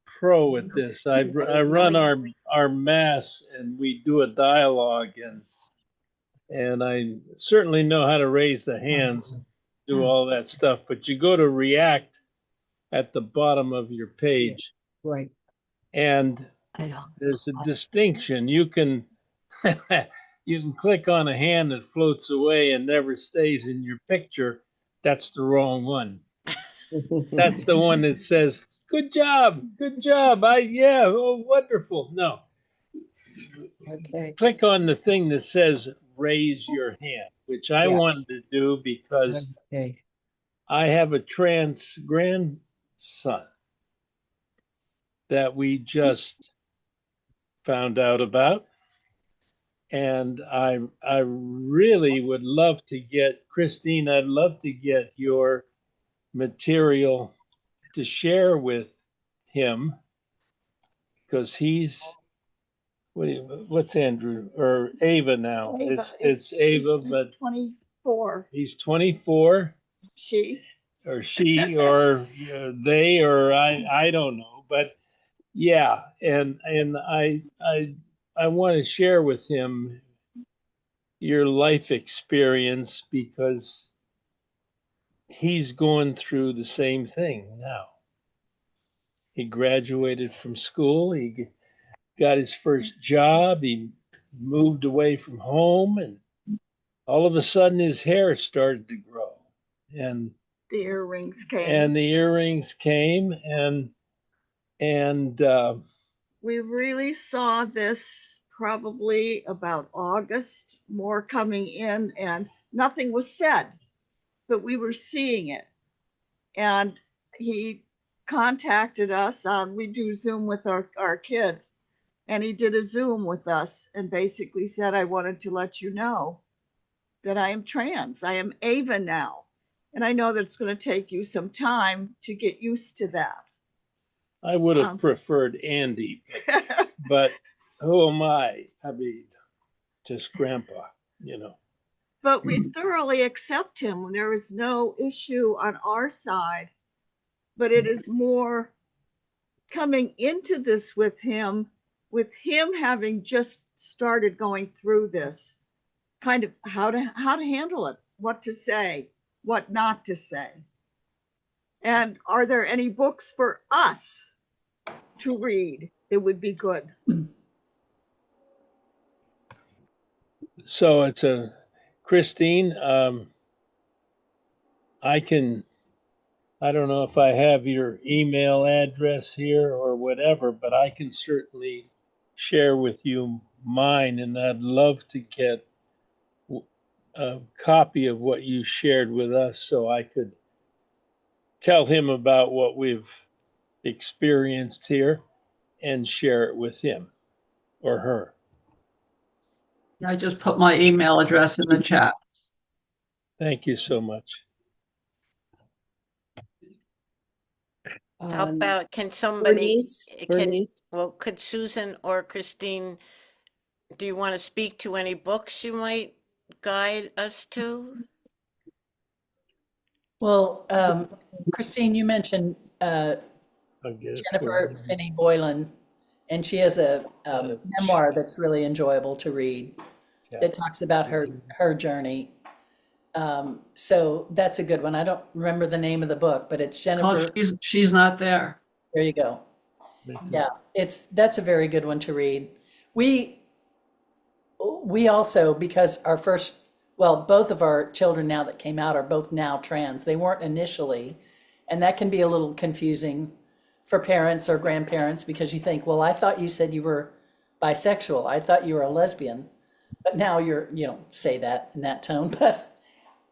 pro at this. I run our mass, and we do a dialogue, and I certainly know how to raise the hands, do all that stuff. But you go to React at the bottom of your page, Right. and there's a distinction. You can you can click on a hand that floats away and never stays in your picture. That's the wrong one. That's the one that says, good job. Oh, wonderful. No. Okay. Click on the thing that says raise your hand, which I wanted to do because I have a trans grandson that we just found out about. And I really would love to get, Christine, I'd love to get your material to share with him, because he's, what's Andrew or Ava now? It's Ava, but 24. he's 24. She. Or she or they or I don't know. But yeah, and I want to share with him your life experience because he's going through the same thing now. He graduated from school, he got his first job, he moved away from home, and all of a sudden his hair started to grow. And the earrings came. And the earrings came, and we really saw this probably about August, more coming in, and nothing was said, but we were seeing it. And he contacted us on, we do Zoom with our kids, and he did a Zoom with us and basically said, I wanted to let you know that I am trans. I am Ava now. And I know that it's going to take you some time to get used to that. I would have preferred Andy, but who am I? I mean, just grandpa, you know. But we thoroughly accept him. There is no issue on our side, but it is more coming into this with him having just started going through this, kind of how to handle it, what to say, what not to say. And are there any books for us to read that would be good? So it's Christine, I don't know if I have your email address here or whatever, but I can certainly share with you mine, and I'd love to get a copy of what you shared with us so I could tell him about what we've experienced here and share it with him or her. I just put my email address in the chat. Thank you so much. How about, can somebody, Bernice? could Susan or Christine, do you want to speak to any books you might guide us to? Well, Christine, you mentioned Jennifer Finney Boylan, and she has a memoir that's really enjoyable to read that talks about her journey. So that's a good one. I don't remember the name of the book, but it's Jennifer. Oh, she's not there. There you go. Yeah, that's a very good one to read. We also, because both of our children now that came out are both now trans. They weren't initially, and that can be a little confusing for parents or grandparents because you think, well, I thought you said you were bisexual. I thought you were a lesbian, but now you don't say that in that tone, but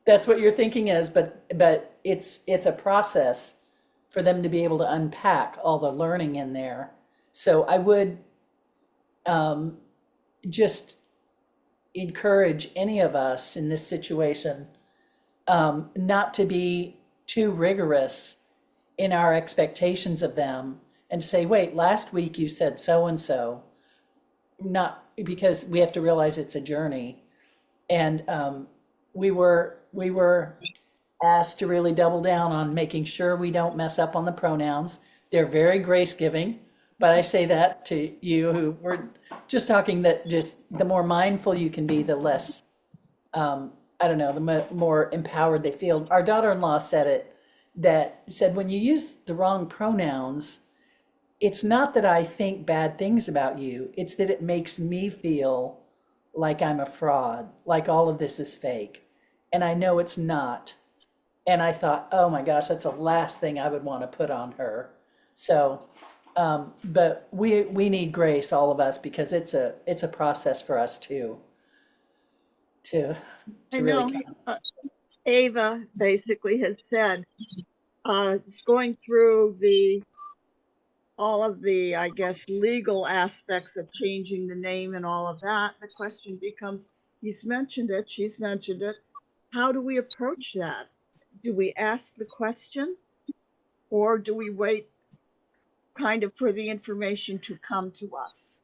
that's what your thinking is. But it's a process for them to be able to unpack all the learning in there. So I would just encourage any of us in this situation not to be too rigorous in our expectations of them and to say, wait, last week you said so-and-so, not because we have to realize it's a journey. And we were asked to really double down on making sure we don't mess up on the pronouns. They're very grace-giving, but I say that to you who were just talking that just the more mindful you can be, the less, the more empowered they feel. Our daughter-in-law said when you use the wrong pronouns, it's not that I think bad things about you, it's that it makes me feel like I'm a fraud, like all of this is fake. And I know it's not. And I thought, oh my gosh, that's the last thing I would want to put on her. So, but we need grace, all of us, because it's a process for us too. To really Ava basically has said, going through all of the, I guess, legal aspects of changing the name and all of that, the question becomes, he's mentioned it, she's mentioned it. How do we approach that? Do we ask the question, or do we wait kind of for the information to come to us?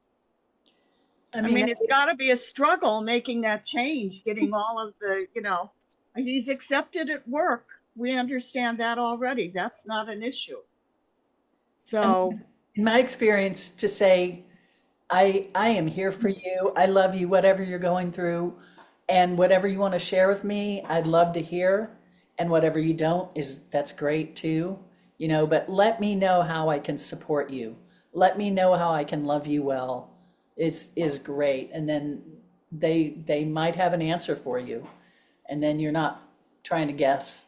I mean, it's got to be a struggle making that change, getting all of the, he's accepted at work. We understand that already. That's not an issue. So in my experience, to say, I am here for you. I love you, whatever you're going through. And whatever you want to share with me, I'd love to hear. And whatever you don't that's great too. But let me know how I can support you. Let me know how I can love you well is great. And then they might have an answer for you. And then you're not trying to guess.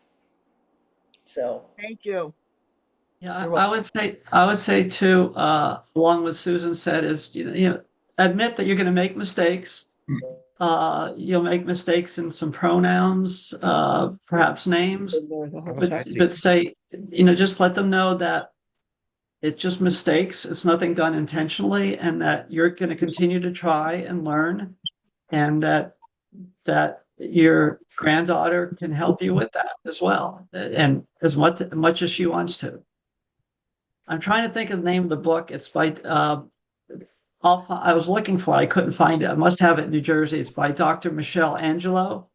So Thank you. Yeah, You're I would say too, along with Susan said, is admit that you're going to make mistakes. You'll make mistakes in some pronouns, perhaps names, but say, just let them know that it's just mistakes. It's nothing done intentionally, and that you're going to continue to try and learn, and that your granddaughter can help you with that as well, and as much as she wants to. I'm trying to think of the name of the book. It's by I was looking for it. I couldn't find it. I must have it in New Jersey. It's by Dr. Michelle Angelo.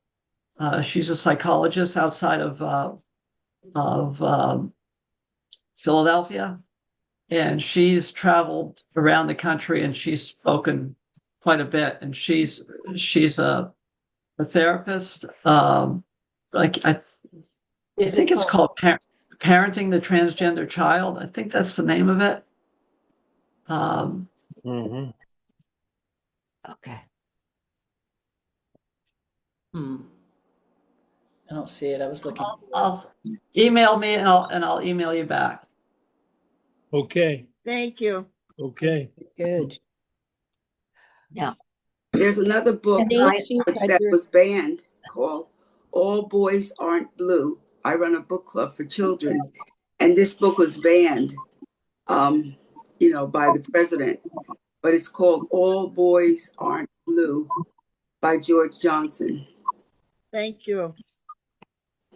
She's a psychologist outside of Philadelphia, and she's traveled around the country, and she's spoken quite a bit. And she's a therapist. I think it's called Parenting the Transgender Child. I think that's the name of it. Okay. I don't see it. I was looking. I'll email me, and I'll email you back. Okay. Thank you. Okay. Good. Now, There's another book Nancy, that was banned called All Boys Aren't Blue. I run a book club for children, and this book was banned, by the president. But it's called All Boys Aren't Blue by George Johnson. Thank you.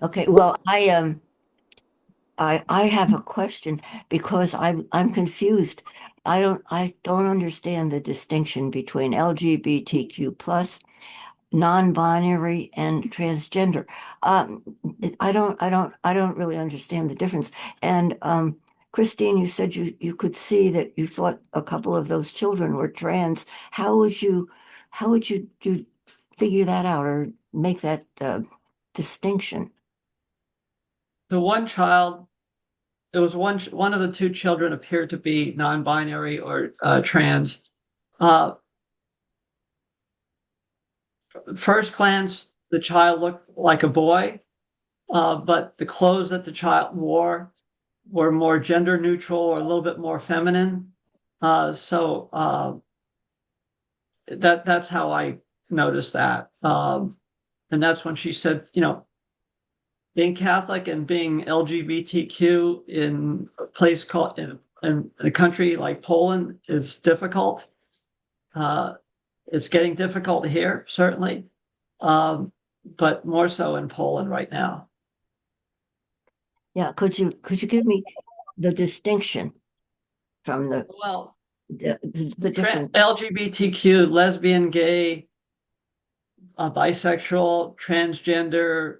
Okay, well, I have a question because I'm confused. I don't understand the distinction between LGBTQ plus, non-binary, and transgender. I don't really understand the difference. And Christine, you said you could see that you thought a couple of those children were trans. How would you figure that out or make that distinction? The one child, there was one of the two children appeared to be non-binary or trans. First glance, the child looked like a boy, but the clothes that the child wore were more gender neutral or a little bit more feminine. So that's how I noticed that. And that's when she said, being Catholic and being LGBTQ in a place called in a country like Poland is difficult. It's getting difficult here, certainly, but more so in Poland right now. Yeah, could you give me the distinction from the different LGBTQ, lesbian, gay, bisexual, transgender,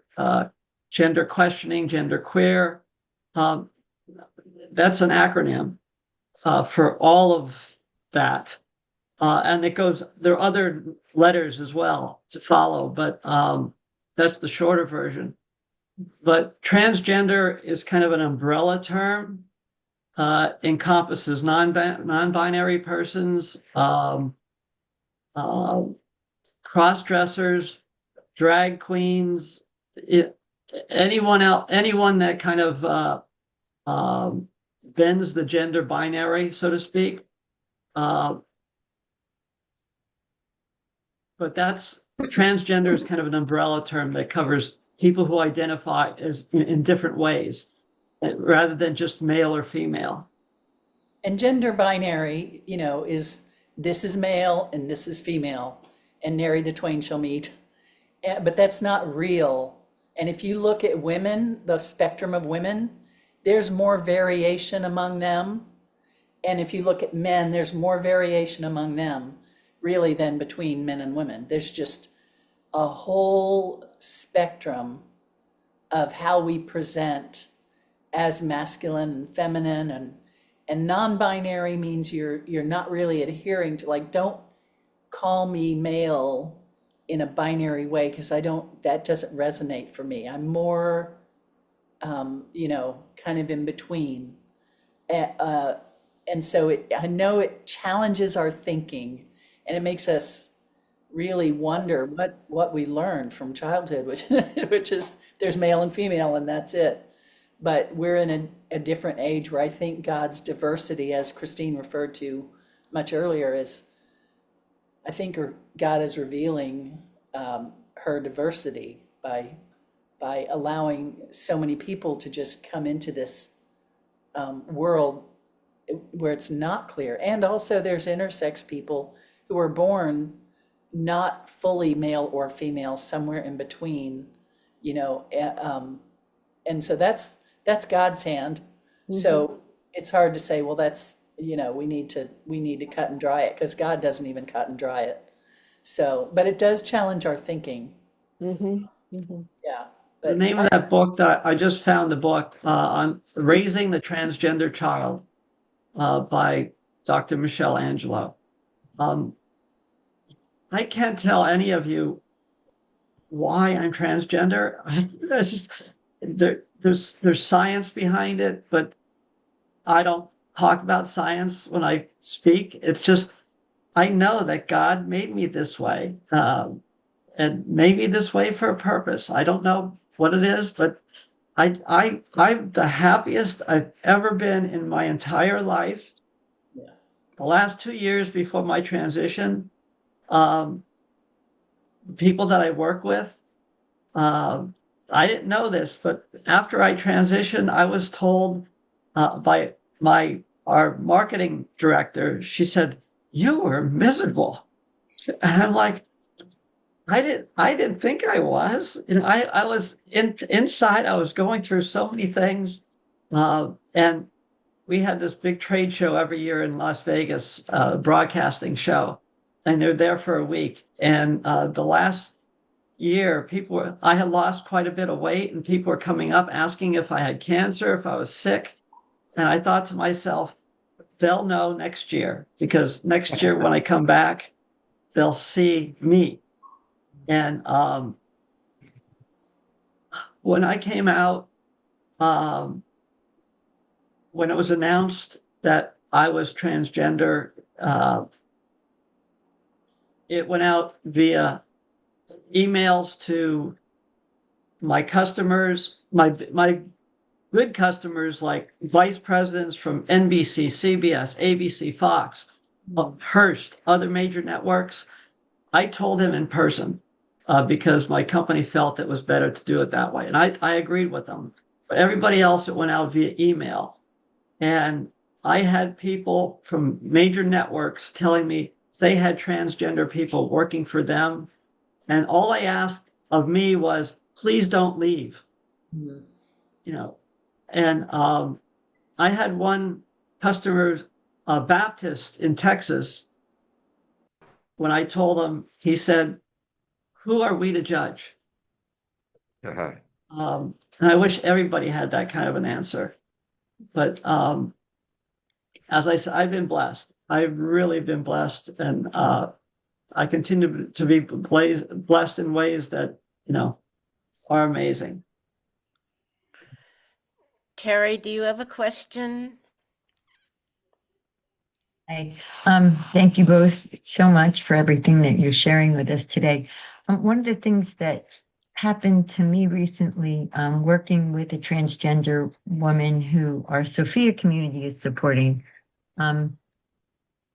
gender questioning, gender queer. That's an acronym for all of that. And there are other letters as well to follow, but that's the shorter version. But transgender is kind of an umbrella term, encompasses non-binary persons, cross-dressers, drag queens, anyone that kind of bends the gender binary, so to speak. But that's transgender is kind of an umbrella term that covers people who identify as in different ways, rather than just male or female. And gender binary, is this is male and this is female, and nary the twain shall meet. But that's not real. And if you look at women, the spectrum of women, there's more variation among them. And if you look at men, there's more variation among them, really, than between men and women. There's just a whole spectrum of how we present as masculine and feminine, And non-binary means you're not really adhering to, like, don't call me male in a binary way, because that doesn't resonate for me. I'm more, kind of in between. And so I know it challenges our thinking, and it makes us really wonder what we learned from childhood, which is there's male and female and that's it. But we're in a different age where I think God's diversity, as Christine referred to much earlier, I think God is revealing her diversity by allowing so many people to just come into this world where it's not clear. And also there's intersex people who are born not fully male or female, somewhere in between, and so that's God's hand. So it's hard to say, well, that's, we need to cut and dry it, because God doesn't even cut and dry it. So, but it does challenge our thinking. Yeah. The name of that book, that I just found the book on Raising the Transgender Child by Dr. Michelle Angelo. I can't tell any of you why I'm transgender. It's just there's science behind it, but I don't talk about science when I speak. It's just I know that God made me this way, and made me this way for a purpose. I don't know what it is, but I'm the happiest I've ever been in my entire life. Yeah. The last 2 years before my transition, people that I work with, I didn't know this, but after I transitioned, I was told by our marketing director, she said, "You were miserable." And I'm like, I didn't think I was. I was inside. I was going through so many things, and we had this big trade show every year in Las Vegas, broadcasting show, and they're there for a week. And the last year, I had lost quite a bit of weight, and people were coming up asking if I had cancer, if I was sick. And I thought to myself, they'll know next year, because next year when I come back, they'll see me. And when I came out, when it was announced that I was transgender, it went out via emails to my customers, my good customers, like vice presidents from NBC, CBS, ABC, Fox, Hearst, other major networks. I told him in person, because my company felt it was better to do it that way. And I agreed with them. But everybody else, it went out via email. And I had people from major networks telling me they had transgender people working for them. And all I asked of me was, please don't leave. And I had one customer, a Baptist in Texas. When I told him, he said, "Who are we to judge?" And I wish everybody had that kind of an answer. But as I said, I've been blessed. I've really been blessed. And I continue to be blessed in ways that, are amazing. Terry, do you have a question? Hi. Thank you both so much for everything that you're sharing with us today. One of the things that happened to me recently, working with a transgender woman who our Sophia community is supporting.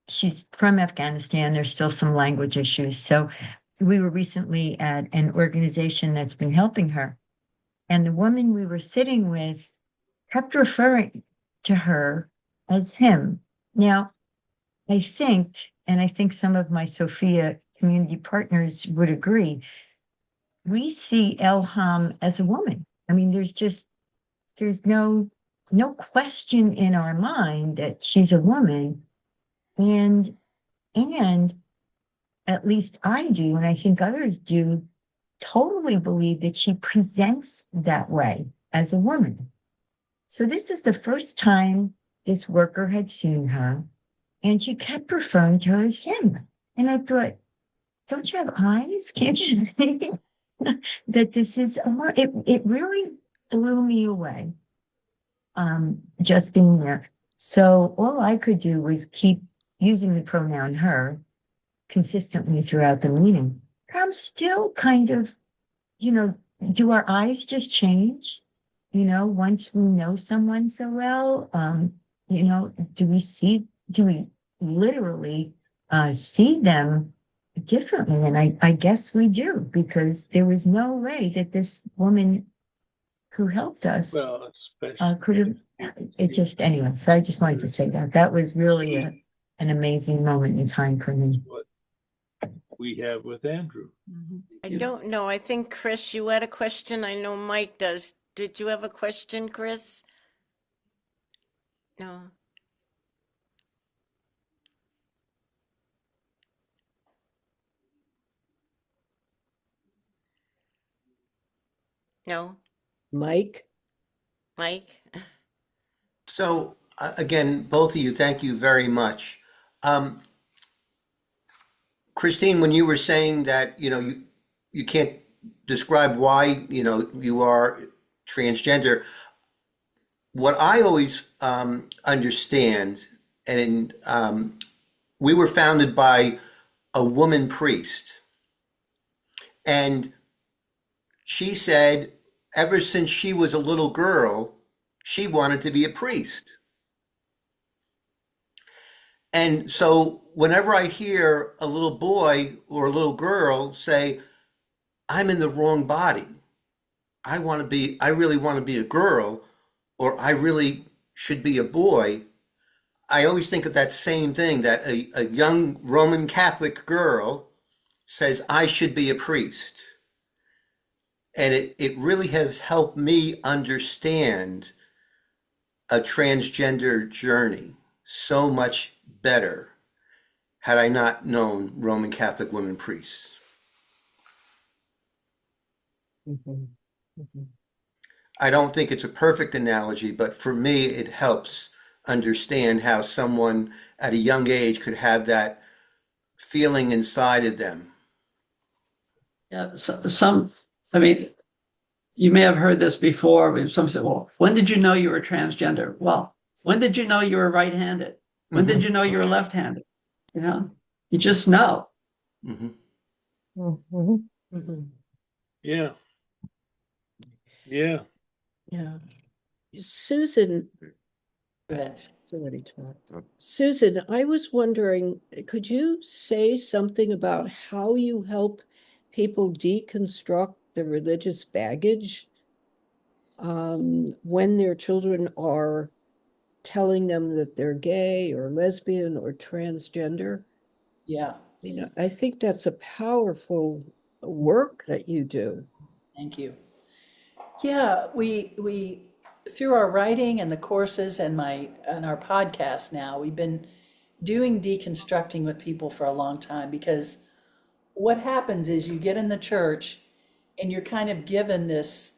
She's from Afghanistan. There's still some language issues. So we were recently at an organization that's been helping her. And the woman we were sitting with kept referring to her as him. Now, I think some of my Sophia community partners would agree, we see Elham as a woman. I mean, there's no question in our mind that she's a woman. And at least I do, and I think others do, totally believe that she presents that way as a woman. So this is the first time this worker had seen her and she kept referring to her as him. And I thought, don't you have eyes? Can't you see that this is it really blew me away, just being there. So all I could do was keep using the pronoun her consistently throughout the meeting. I'm still kind of, do our eyes just change? Once we know someone so well, do we literally see them differently? And I guess we do, because there was no way that this woman who helped us Well, especially could have, anyway, so I just wanted to say that was really an amazing moment in time for me. what we have with Andrew. I don't know. I think, Chris, you had a question. I know Mike does. Did you have a question, Chris? No. No, Mike? Mike? So again, both of you, thank you very much. Christine, when you were saying that, you can't describe why, you are transgender, what I always understand, and we were founded by a woman priest, and she said ever since she was a little girl, she wanted to be a priest. And so whenever I hear a little boy or a little girl say, I'm in the wrong body, I really want to be a girl, or I really should be a boy, I always think of that same thing, that a young Roman Catholic girl says, I should be a priest. And it really has helped me understand a transgender journey so much better had I not known Roman Catholic women priests. I don't think it's a perfect analogy, but for me, it helps understand how someone at a young age could have that feeling inside of them. Yeah, I mean, you may have heard this before, when some say, well, when did you know you were transgender? Well, when did you know you were right-handed? When did you know you were left-handed? You just know. Yeah. Yeah. Yeah. Susan, Go ahead. somebody talked. Susan, I was wondering, could you say something about how you help people deconstruct the religious baggage when their children are telling them that they're gay or lesbian or transgender? Yeah. I think that's a powerful work that you do. Thank you. Yeah, we through our writing and the courses and our podcast now, we've been doing deconstructing with people for a long time, because what happens is you get in the church and you're kind of given this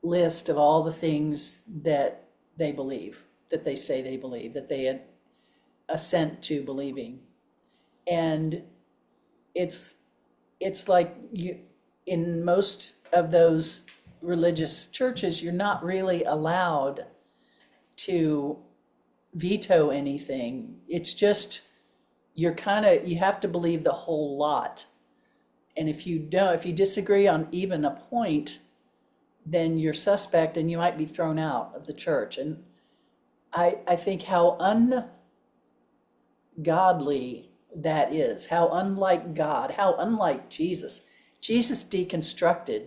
list of all the things that they believe, that they say they believe, that they assent to believing. And it's like in most of those religious churches, you're not really allowed to veto anything. It's just, you have to believe the whole lot. And if you disagree on even a point, then you're suspect and you might be thrown out of the church. And I think how ungodly that is, how unlike God, how unlike Jesus. Jesus deconstructed,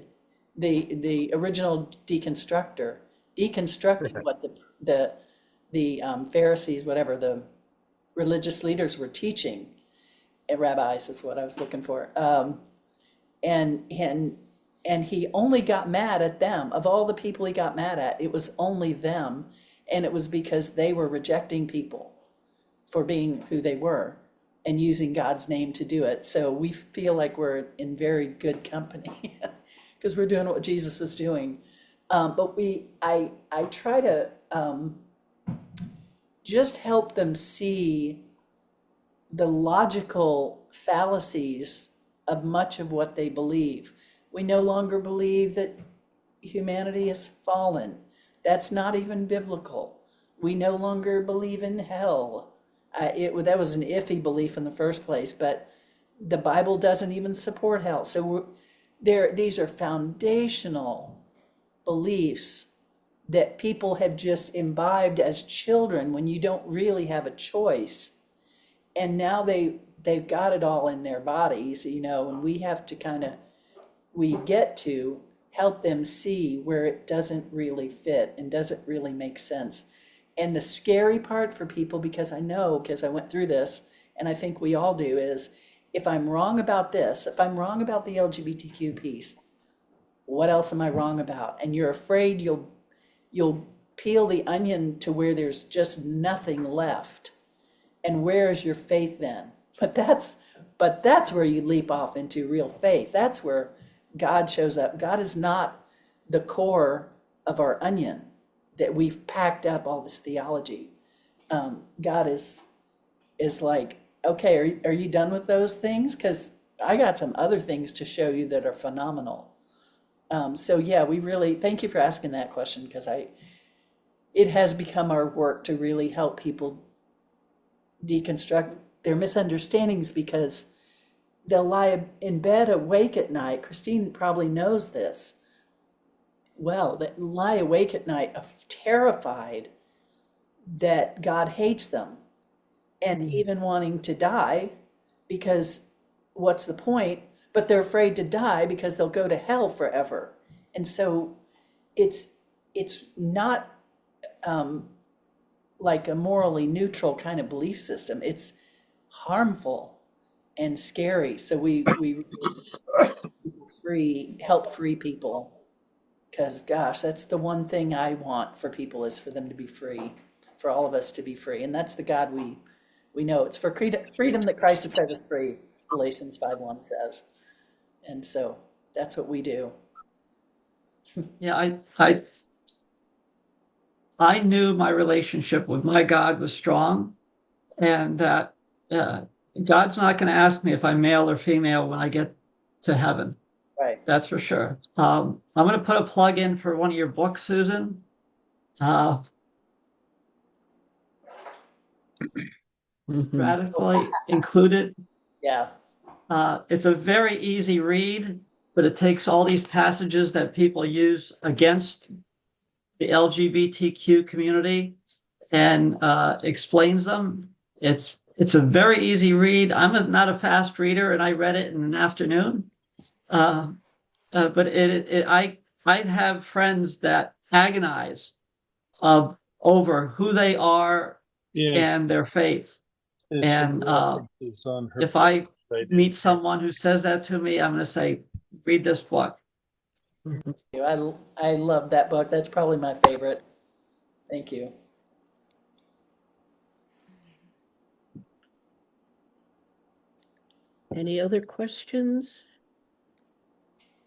the original deconstructor, deconstructed what the Pharisees, whatever the religious leaders were teaching, rabbis is what I was looking for, and he only got mad at them. Of all the people he got mad at, it was only them, and it was because they were rejecting people for being who they were and using God's name to do it. So we feel like we're in very good company because we're doing what Jesus was doing. But I try to just help them see the logical fallacies of much of what they believe. We no longer believe that humanity has fallen. That's not even biblical. We no longer believe in hell. That was an iffy belief in the first place, but the Bible doesn't even support hell. So these are foundational beliefs that people have just imbibed as children when you don't really have a choice. And now they've got it all in their bodies, and we have to we get to help them see where it doesn't really fit and doesn't really make sense. And the scary part for people, because I went through this, and I think we all do, is if I'm wrong about this, if I'm wrong about the LGBTQ piece, what else am I wrong about? And you're afraid you'll peel the onion to where there's just nothing left. And where is your faith then? But that's where you leap off into real faith. That's where God shows up. God is not the core of our onion that we've packed up all this theology. God is like, okay, are you done with those things? Because I got some other things to show you that are phenomenal. So yeah, we really thank you for asking that question, because it has become our work to really help people deconstruct their misunderstandings, because they'll lie in bed awake at night. Christine probably knows this well, that lie awake at night terrified that God hates them, and even wanting to die, because what's the point? But they're afraid to die because they'll go to hell forever. And so it's not like a morally neutral kind of belief system. It's harmful and scary. So we help free people, because gosh, that's the one thing I want for people, is for them to be free, for all of us to be free. And that's the God we know. It's for freedom that Christ has set us free, Galatians 5:1 says. And so that's what we do. Yeah, I knew my relationship with my God was strong, and that God's not going to ask me if I'm male or female when I get to heaven. Right. That's for sure. I'm going to put a plug in for one of your books, Susan. Radically Included. Yeah. It's a very easy read, but it takes all these passages that people use against the LGBTQ community and explains them. It's a very easy read. I'm not a fast reader, and I read it in an afternoon. But I have friends that agonize over who they are and their faith. And if I meet someone who says that to me, I'm going to say, read this book. I love that book. That's probably my favorite. Thank you. Any other questions?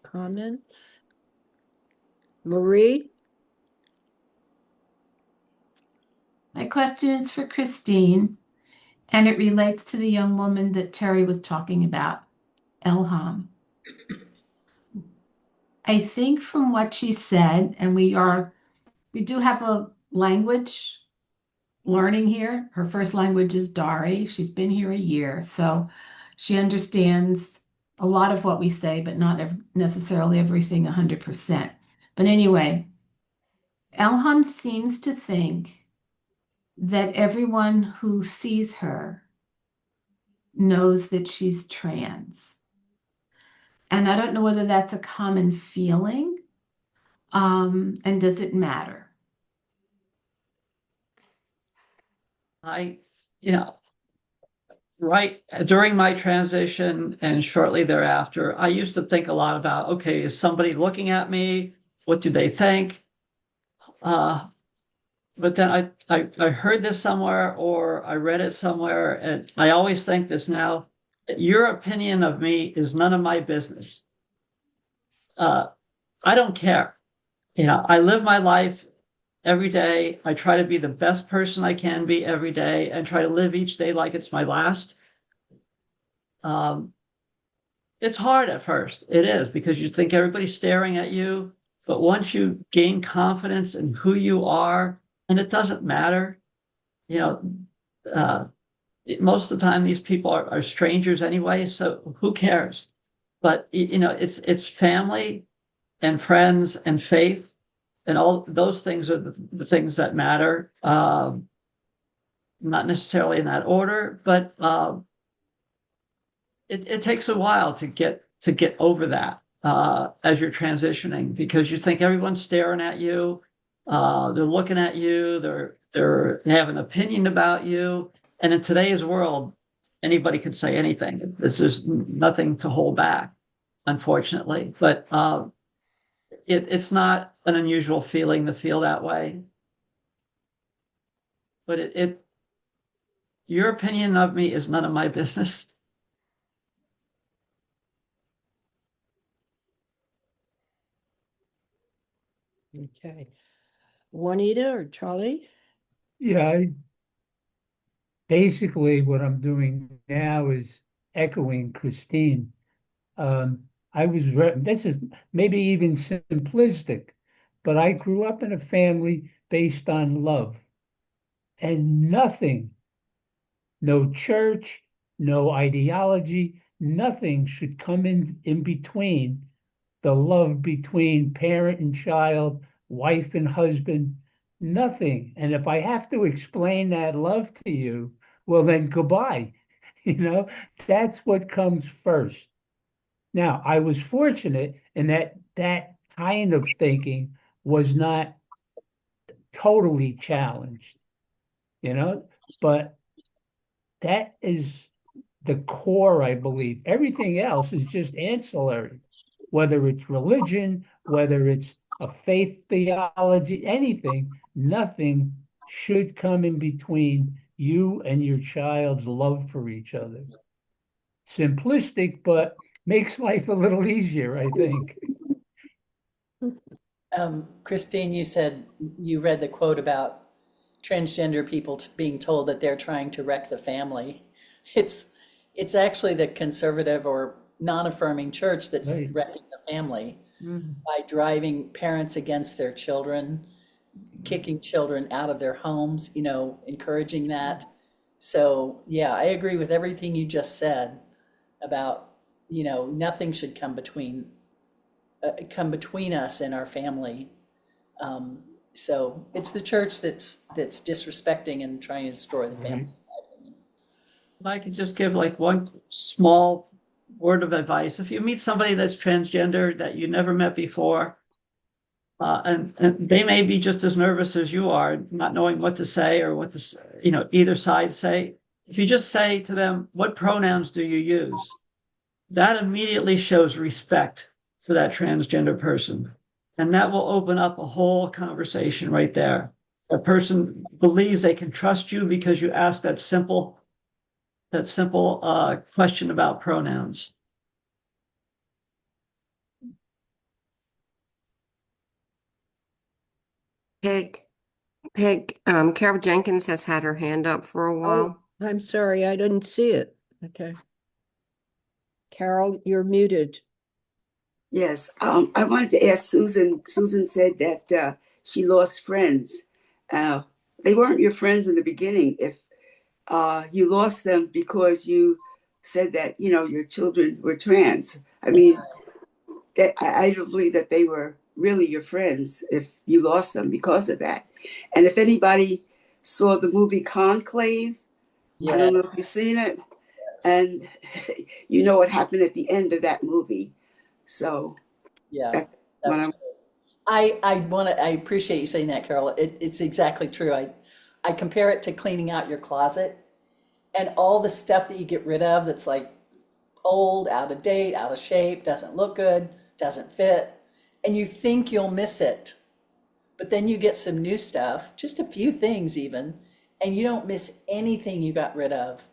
Comments? Marie? My question is for Christine, and it relates to the young woman that Terry was talking about, Elham. I think from what she said, and we do have a language learning here. Her first language is Dari. She's been here a year, so she understands a lot of what we say, but not necessarily everything 100%. But anyway, Elham seems to think that everyone who sees her knows that she's trans. And I don't know whether that's a common feeling, and does it matter? Right during my transition and shortly thereafter, I used to think a lot about, okay, is somebody looking at me? What do they think? But then I heard this somewhere, or I read it somewhere, and I always think this now: your opinion of me is none of my business. I don't care. I live my life every day. I try to be the best person I can be every day and try to live each day like it's my last. It's hard at first. It is, because you think everybody's staring at you. But once you gain confidence in who you are, and it doesn't matter, you know, uh, most of the time these people are strangers anyway, so who cares? But it's family and friends and faith, and all those things are the things that matter. Not necessarily in that order, but it takes a while to get over that as you're transitioning, because you think everyone's staring at you, they're looking at you, they have an opinion about you, and in today's world, anybody can say anything. There's just nothing to hold back, unfortunately. But it's not an unusual feeling to feel that way. But your opinion of me is none of my business. Okay. Juanita or Charlie? Yeah, basically what I'm doing now is echoing Christine. This is maybe even simplistic, but I grew up in a family based on love, and nothing, no church, no ideology, nothing should come in between the love between parent and child, wife and husband, nothing. And if I have to explain that love to you, well, then goodbye. That's what comes first. Now, I was fortunate in that kind of thinking was not totally challenged, but that is the core, I believe. Everything else is just ancillary, whether it's religion, whether it's a faith theology, anything, nothing should come in between you and your child's love for each other. Simplistic, but makes life a little easier, I think. Christine, you said you read the quote about transgender people being told that they're trying to wreck the family. It's actually the conservative or non-affirming church that's Right. wrecking the family by driving parents against their children, kicking children out of their homes, encouraging that. So yeah, I agree with everything you just said about, nothing should come between us and our family. So it's the church that's disrespecting and trying to destroy the family. If I could just give like one small word of advice. If you meet somebody that's transgender that you never met before, and they may be just as nervous as you are, not knowing what to say or what to, either side say. If you just say to them, "What pronouns do you use?" That immediately shows respect for that transgender person. And that will open up a whole conversation right there. That person believes they can trust you because you asked that simple question about pronouns. Peg, Carol Jenkins has had her hand up for a while. Oh, I'm sorry, I didn't see it. Okay. Carol, you're muted. Yes, I wanted to ask Susan. Susan said that she lost friends. They weren't your friends in the beginning. If you lost them because you said that, your children were trans. I mean, I don't believe that they were really your friends if you lost them because of that. And if anybody saw the movie Conclave, I don't know if you've seen it, and you know what happened at the end of that movie. So yeah, I appreciate you saying that, Carol. It's exactly true. I compare it to cleaning out your closet and all the stuff that you get rid of that's like old, out of date, out of shape, doesn't look good, doesn't fit, and you think you'll miss it. But then you get some new stuff, just a few things even, and you don't miss anything you got rid of.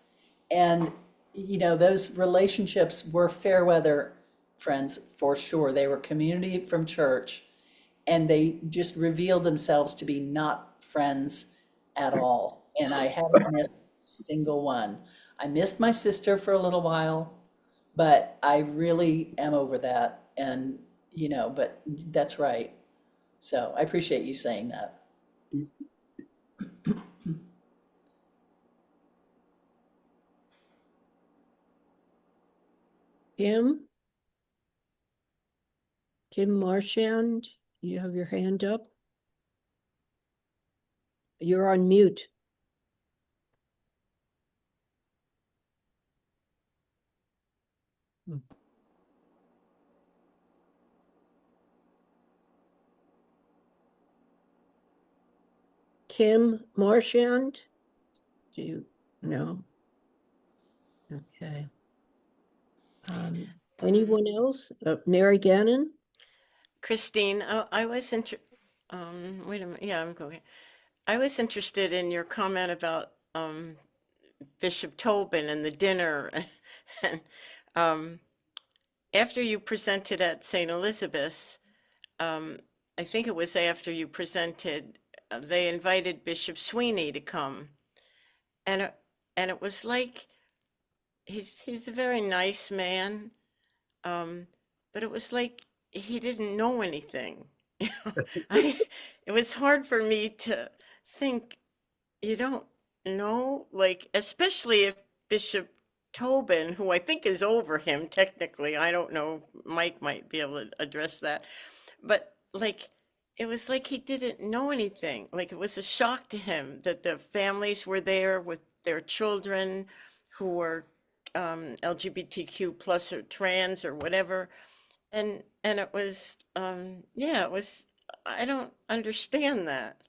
And, those relationships were fair weather friends for sure. They were community from church. and they just reveal themselves to be not friends at all. And I haven't missed a single one. I missed my sister for a little while, but I really am over that. And, but that's right. So I appreciate you saying that. Kim Marchand, you have your hand up. You're on mute. Kim Marchand? Do you know? Okay. Anyone else? Mary Gannon? Christine, I was wait a minute. Yeah, I'm going. I was interested in your comment about Bishop Tobin and the dinner. And after you presented at St. Elizabeth's, I think it was after you presented, they invited Bishop Sweeney to come. And it was like, he's a very nice man, but it was like he didn't know anything. It was hard for me to think, you don't know, like, especially if Bishop Tobin, who I think is over him technically, I don't know, Mike might be able to address that, but like, it was like he didn't know anything. Like, it was a shock to him that the families were there with their children who were LGBTQ plus or trans or whatever. And it was, yeah, it was, I don't understand that.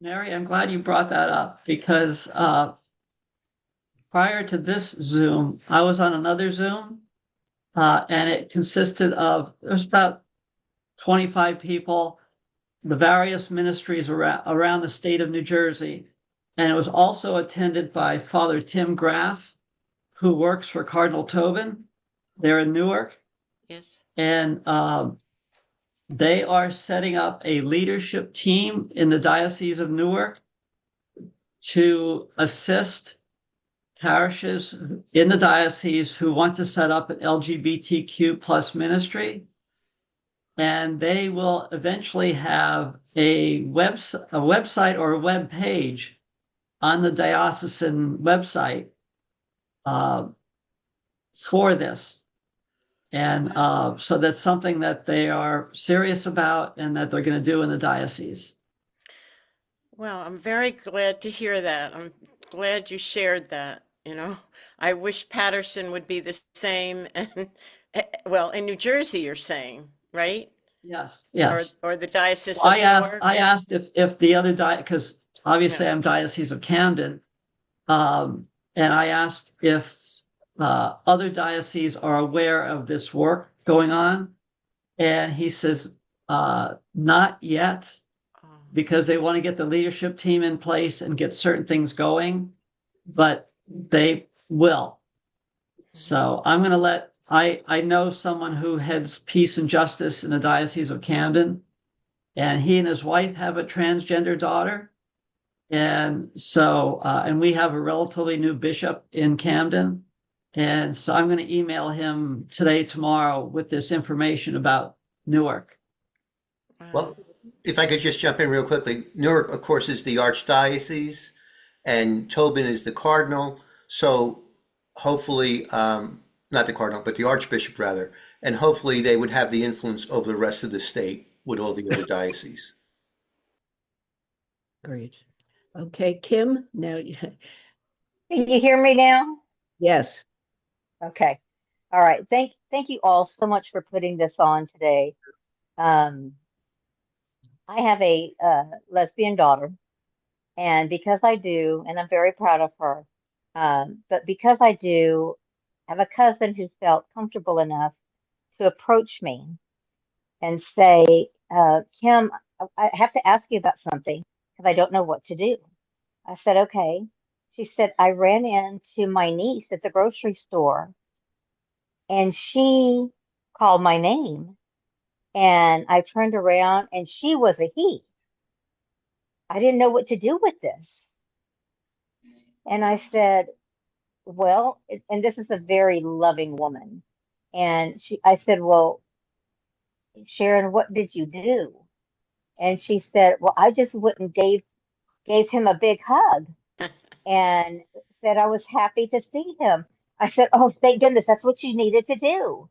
Mary, I'm glad you brought that up because prior to this Zoom, I was on another Zoom, and it consisted of, there's about 25 people, the various ministries around the state of New Jersey. And it was also attended by Father Tim Graff, who works for Cardinal Tobin. They're in Newark. Yes. And they are setting up a leadership team in the Diocese of Newark to assist parishes in the diocese who want to set up an LGBTQ plus ministry. And they will eventually have a website or a web page on the diocesan website for this. And so that's something that they are serious about and that they're going to do in the diocese. Well, I'm very glad to hear that. I'm glad you shared that. I wish Patterson would be the same. And well, in New Jersey, you're saying, right? Yes. Yes. Or the Diocese of I Newark? asked if the other because obviously I'm Diocese of Camden, and I asked if other dioceses are aware of this work going on, and he says not yet, because they want to get the leadership team in place and get certain things going, but they will. So I'm going to let, I know someone who heads peace and justice in the Diocese of Camden, and he and his wife have a transgender daughter. And so, and we have a relatively new bishop in Camden. And so I'm going to email him today, tomorrow with this information about Newark. Well, if I could just jump in real quickly, Newark, of course, is the archdiocese and Tobin is the cardinal. So hopefully, not the cardinal, but the archbishop rather, and hopefully they would have the influence over the rest of the state with all the other dioceses. Great. Okay, Kim, now. Can you hear me now? Yes. Okay. All right. Thank you all so much for putting this on today. I have a lesbian daughter, and because I do, and I'm very proud of her, but because I do have a cousin who felt comfortable enough to approach me and say, Kim, I have to ask you about something because I don't know what to do. I said, okay. She said, I ran into my niece at the grocery store and she called my name And I turned around and she was a he. I didn't know what to do with this. And I said, well, and this is a very loving woman. And I said, well, Sharon, what did you do? And she said, well, I just went and gave him a big hug and said I was happy to see him. I said, oh, thank goodness, that's what you needed to do.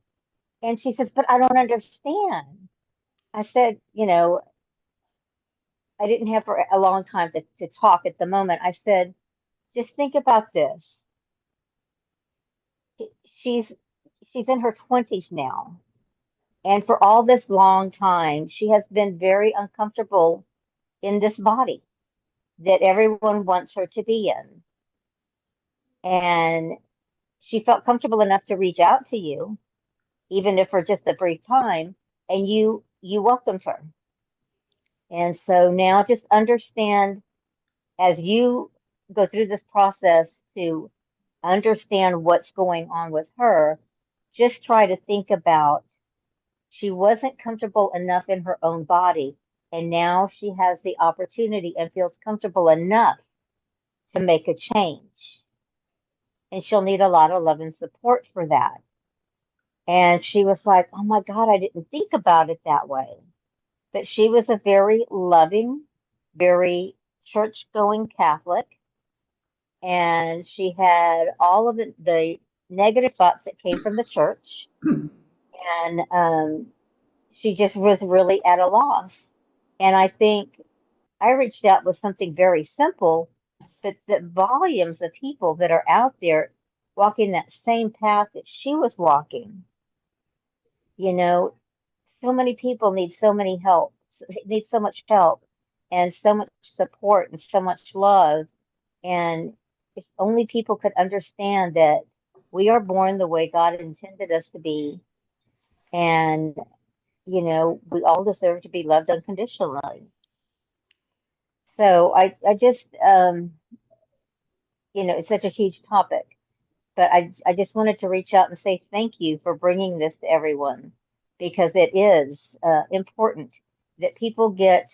And she says, but I don't understand. I said, I didn't have for a long time to talk at the moment. I said, just think about this. She's in her 20s now. And for all this long time, she has been very uncomfortable in this body that everyone wants her to be in. And she felt comfortable enough to reach out to you, even if for just a brief time, and you welcomed her. And so now just understand, as you go through this process to understand what's going on with her, just try to think about, she wasn't comfortable enough in her own body, and now she has the opportunity and feels comfortable enough to make a change. And she'll need a lot of love and support for that. And she was like, oh my God, I didn't think about it that way. But she was a very loving, very church-going Catholic. And she had all of the negative thoughts that came from the church. And she just was really at a loss. And I think I reached out with something very simple, but the volumes of people that are out there walking that same path that she was walking, so many people need need so much help and so much support and so much love. And if only people could understand that we are born the way God intended us to be. And, we all deserve to be loved unconditionally. So I just, it's such a huge topic, but I just wanted to reach out and say thank you for bringing this to everyone, because it is important that people get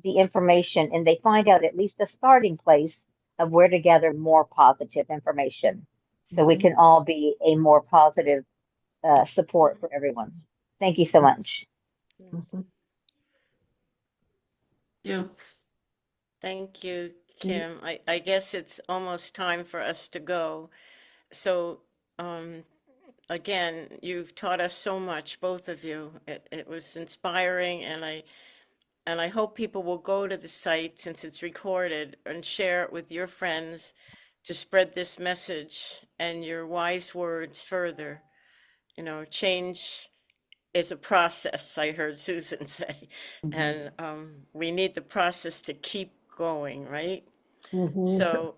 the information and they find out at least a starting place of where to gather more positive information, so we can all be a more positive support for everyone. Thank you so much. Thank you, Kim. I guess it's almost time for us to go. So, again, you've taught us so much, both of you. It was inspiring, and I hope people will go to the site, since it's recorded, and share it with your friends to spread this message and your wise words further. Change is a process, I heard Susan say, and we need the process to keep going, right? So,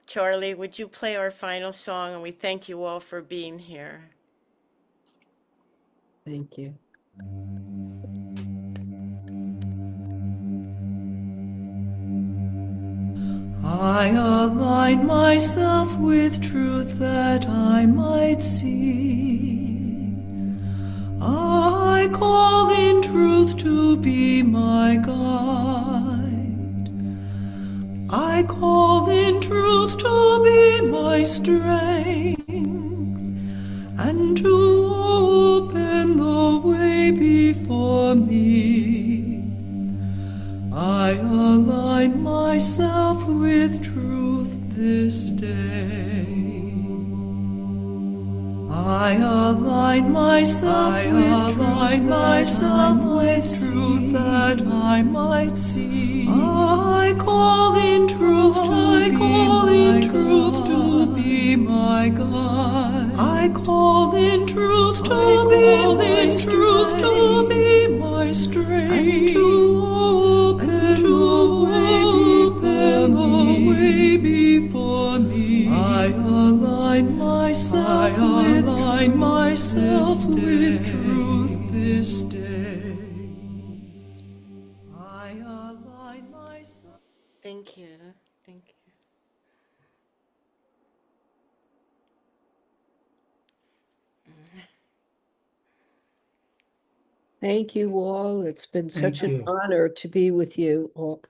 Charlie, would you play our final song? And we thank you all for being here. Thank you. I align myself with truth that I might see. I call in truth to be my guide. I call in truth to be my strength, and to open the way before me. I align myself with truth this day. I align myself with truth that I might see. I call in truth to be my guide. I call in truth to be my strength, and to open the way before me. I align myself with truth this day. I align myself. Thank you. Thank you. Thank you all. It's been such Thank an you. honor to be with you all.